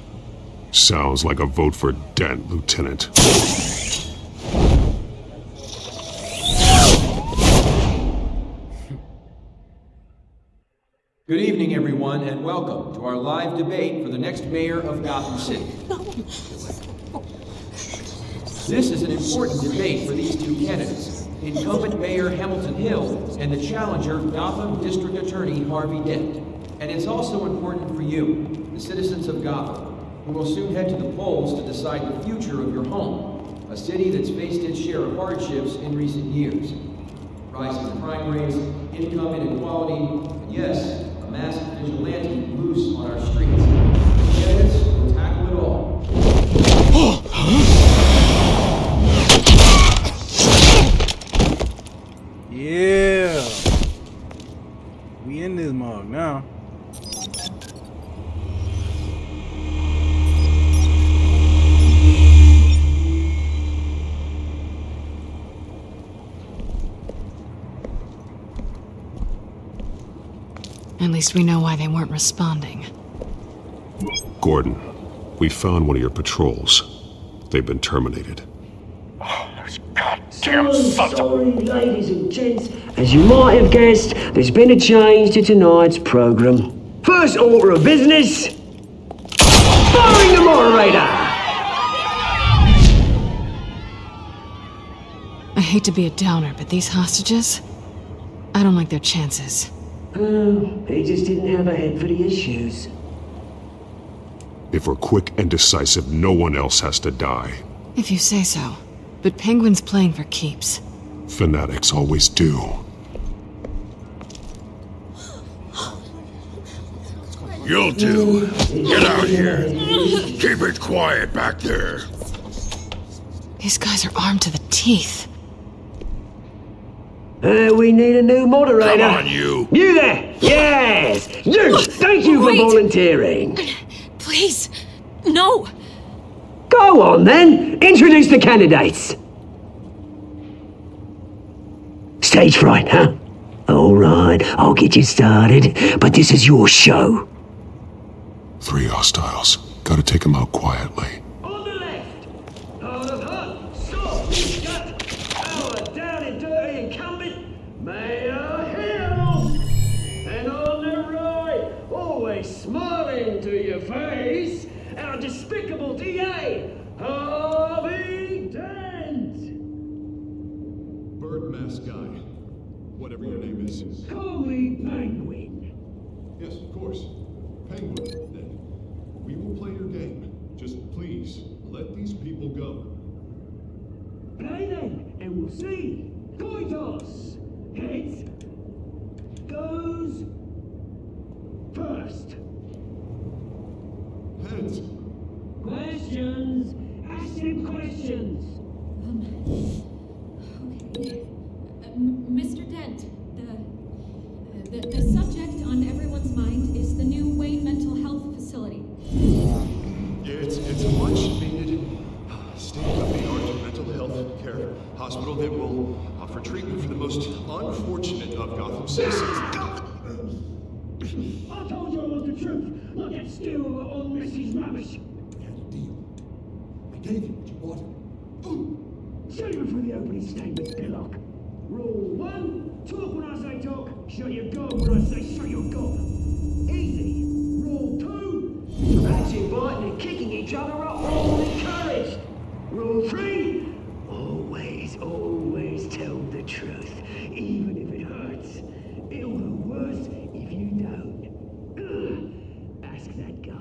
Sounds like a vote for Dent, Lieutenant. Good evening, everyone, and welcome to our live debate for the next mayor of Gotham City. This is an important debate for these two candidates, incumbent Mayor Hamilton Hill and the challenger Gotham District Attorney Harvey Dent. And it's also important for you, the citizens of Gotham, who will soon head to the polls to decide the future of your home, a city that's faced its share of hardships in recent years. Rising crime rates, income inequality, and yes, a masked vigilante loose on our streets. The candidates will tackle it all. Yeah. We in this mug now. At least we know why they weren't responding. Gordon, we found one of your patrols. They've been terminated. So sorry, ladies and gents. As you might have guessed, there's been a change to tonight's program. First order of business, firing the moderator! I hate to be a downer, but these hostages, I don't like their chances. Oh, he just didn't have a head for the issues. If we're quick and decisive, no one else has to die. If you say so. But Penguin's playing for keeps. Fanatics always do. You'll do. Get out here. Keep it quiet back there. These guys are armed to the teeth. We need a new moderator. Come on, you. You there! Yes! You! Thank you for volunteering. Please, no. Go on, then. Introduce the candidates. Stage fright, huh? All right, I'll get you started, but this is your show. 3 hostiles. Gotta take them out quietly. On the left, out of her, soft, gut, our down and dirty incumbent, Mayor Hill. And on the right, always smiling to your face, our despicable DA, Harvey Dent! Bird mask guy. Whatever your name is. Call me Penguin. Yes, of course. Penguin, then. We will play your game. Just please, let these people go. Play then, and we'll see. Coin toss. Heads goes first. Heads. Questions. Ask him questions. Okay. Mr. Dent, the subject on everyone's mind is the new Wayne Mental Health Facility. Yeah, it's a much needed state-of-the-art mental health care hospital that will offer treatment for the most unfortunate of Gotham citizens. I told you I was the truth. Look at still on Mrs. Rubbish. We had a deal. I gave you what you wanted. Save it for the opening statement, Pillock. Rule 1, talk when I say talk, shut your gob when I say shut your gob. Easy. Rule 2, scratching, biting and kicking each other are all encouraged. Rule 3, always tell the truth, even if it hurts. It'll go worse if you don't. Ask that guy.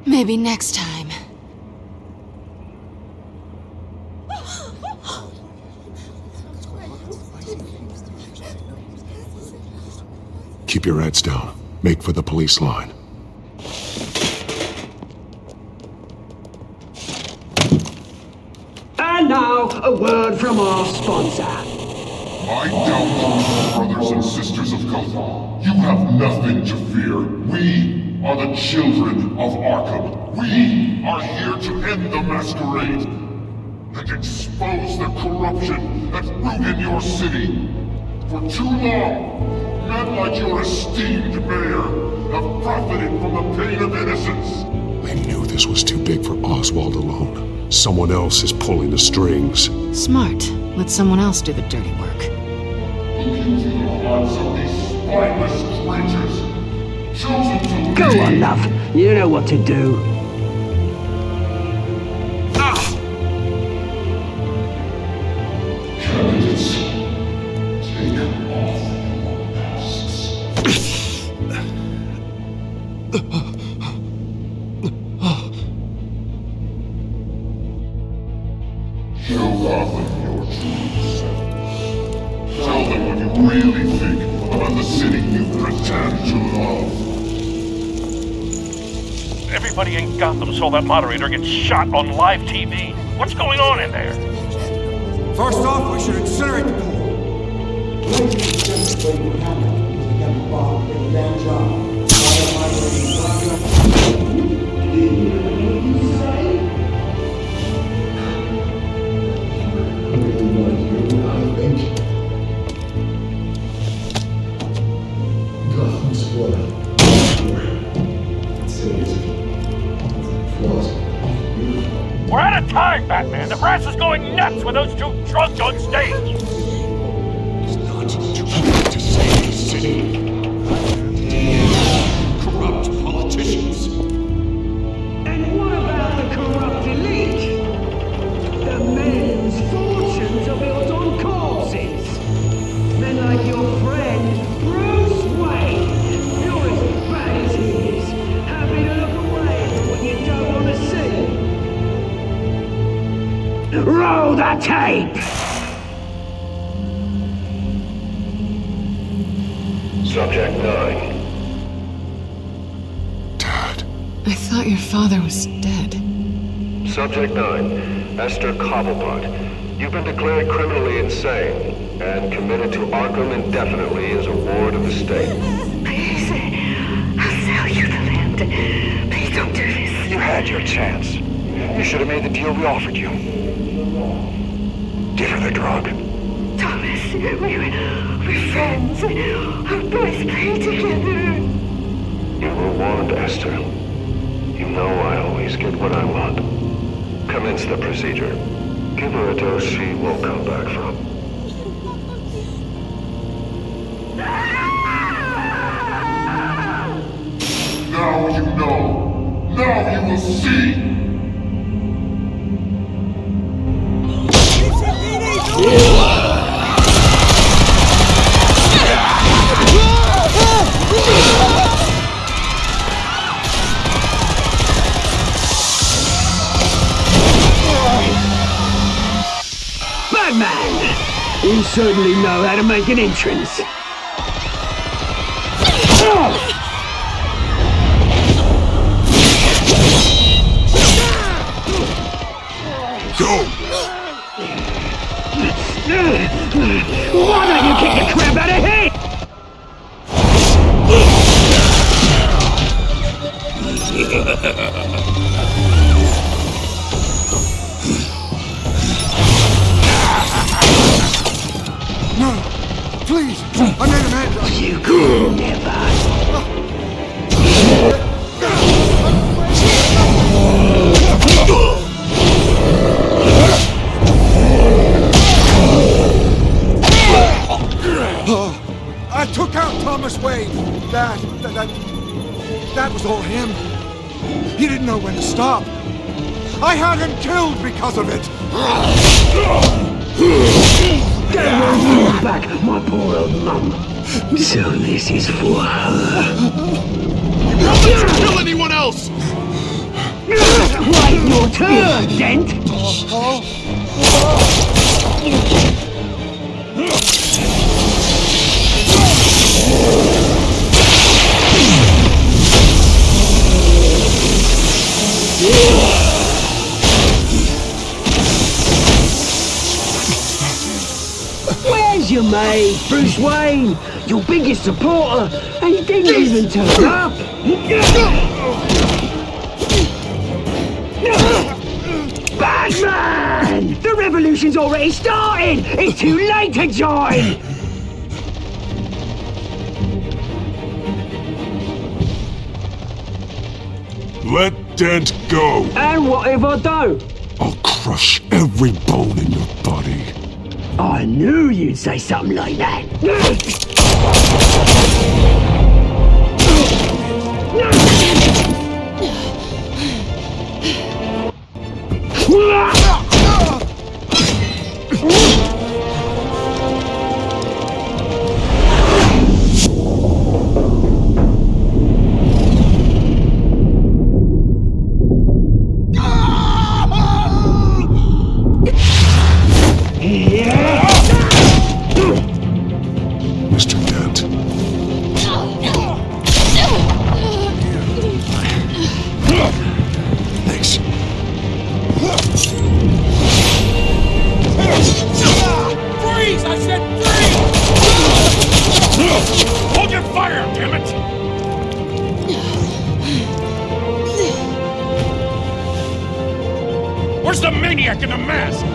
Maybe next time. Keep your heads down. Make for the police line. And now, a word from our sponsor. My downfall, brothers and sisters of Gotham. You have nothing to fear. We are the children of Arkham. We are here to end the masquerade and expose the corruption that's rooted your city. For too long, men like your esteemed mayor have profited from the pain of innocence. I knew this was too big for Oswald alone. Someone else is pulling the strings. Smart. Let someone else do the dirty work. Look into the hearts of these spineless creatures, chosen to Go lead. on, love. You know what to do. Candidates, take off your masks. Show Gotham your true self. Tell them what you really think about the city you pretend to love. Everybody in Gotham saw that moderator get shot on live TV. What's going on in there? First off, we should incinerate the pool. We're out of time, Batman. The brass is going nuts with those two drunks on stage. It's not too late to save the city. Corrupt politicians. And what about the corrupt elite? The men whose fortunes are built on corpses. Men like your friend, Bruce Wayne. You're as bad as he is. Happy to look away from what you don't want to see. Roll the tape! Subject 9. Dad. I thought your father was dead. Subject 9. Esther Cobblepot. You've been declared criminally insane and committed to Arkham indefinitely as a ward of the state. Please, I'll sell you the land. Please don't do this. You had your chance. You should have made the deal we offered you. Give her the drug. Thomas, we're friends. Our boys play together. You were warned, Esther. You know I always get what I want. Commence the procedure. Give her a dose she won't come back from. Now you know. Now you will see. Batman! You certainly know how to make an entrance. Go! Why don't you kick the crap out of him? No! Please! I made a man! You could never! I took out Thomas Wayne. That was all him. He didn't know when to stop. I had him killed because of it. Get back, my poor old mum. So this is for her. Don't kill anyone else! Wait your turn, Dent! Where's your mate, Bruce Wayne? Your biggest supporter, and he didn't even turn up! Batman! The revolution's already started! It's too late to join! Let Dent go! And what if I don't? I'll crush every bone in your body. I knew you'd say something like that. Mr. Dent. Thanks. Freeze! I said freeze! Hold your fire, damn it! Where's the maniac in the mask?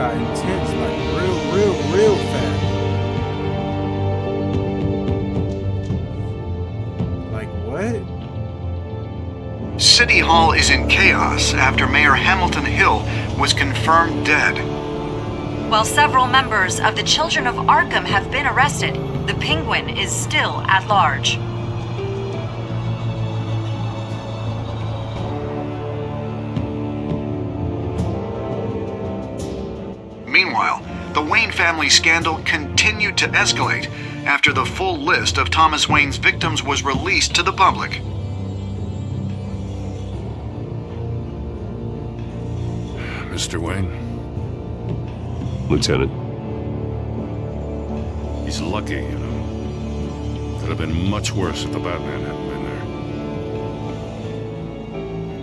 Intense, like real fast. Like what? City Hall is in chaos after Mayor Hamilton Hill was confirmed dead. While several members of the Children of Arkham have been arrested, the Penguin is still at large. Meanwhile, the Wayne family scandal continued to escalate after the full list of Thomas Wayne's victims was released to the public. Mr. Wayne, Lieutenant. He's lucky, you know. Could have been much worse if the Batman hadn't been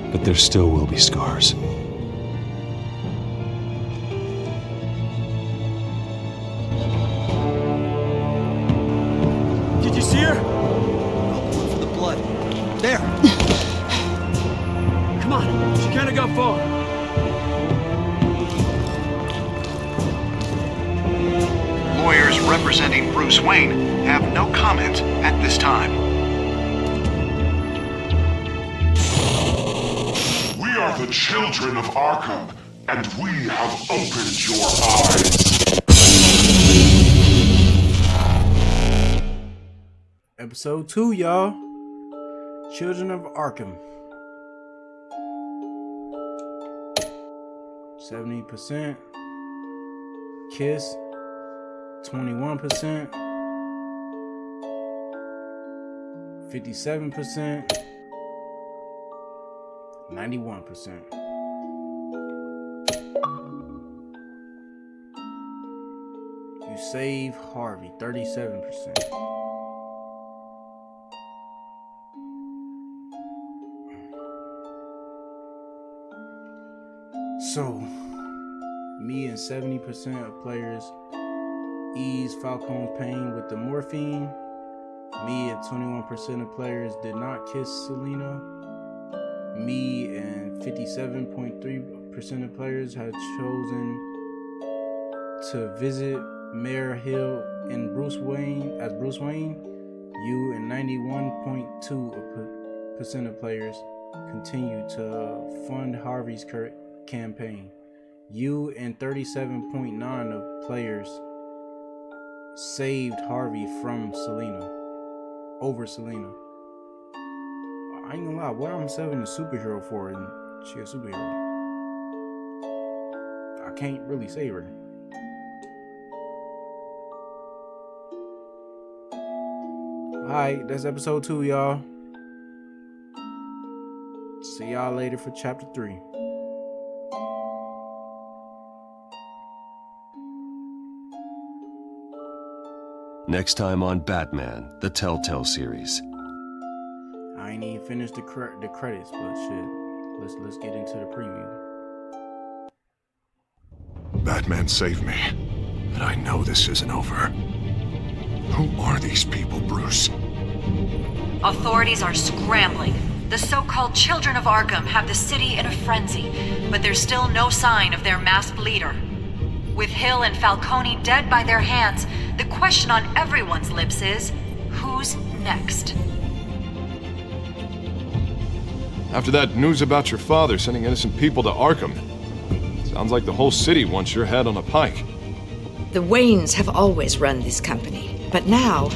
there. But there still will be scars. Did you see her? For the blood. There. Come on. She can't have gone far. Lawyers representing Bruce Wayne have no comment at this time. We are the children of Arkham, and we have opened your eyes. Episode 2, y'all. Children of Arkham. 70%. Kiss. 21%. 57%. 91%. You save Harvey. 37%. So, me and 70% of players ease Falcone's pain with the morphine. Me and 21% of players did not kiss Selena. Me and 57.3% of players had chosen to visit Mayor Hill and Bruce Wayne as Bruce Wayne. You and 91.2% of players continue to fund Harvey's campaign. You and 37.9% of players saved Harvey from Selena. Over Selena. I ain't gonna lie, what I'm selling a superhero for and she a superhero. I can't really save her. Alright, that's episode 2, y'all. See y'all later for chapter 3. Next time on Batman, the Telltale series. I ain't even finished the credits, but shit. Let's get into the preview. Batman saved me, but I know this isn't over. Who are these people, Bruce? Authorities are scrambling. The so-called Children of Arkham have the city in a frenzy, but there's still no sign of their masked leader. With Hill and Falcone dead by their hands, the question on everyone's lips is, who's next? After that news about your father sending innocent people to Arkham, sounds like the whole city wants your head on a pike. The Waynes have always run this company, but now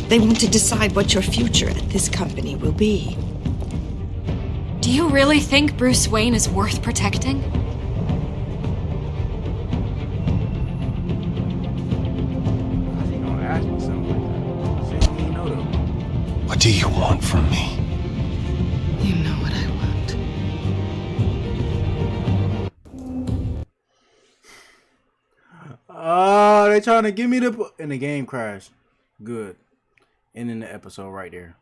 they want to decide what your future at this company will be. Do you really think Bruce Wayne is worth protecting? What do you want from me? You know what I want. Oh, they trying to give me and the game crashed. Good. Ending the episode right there.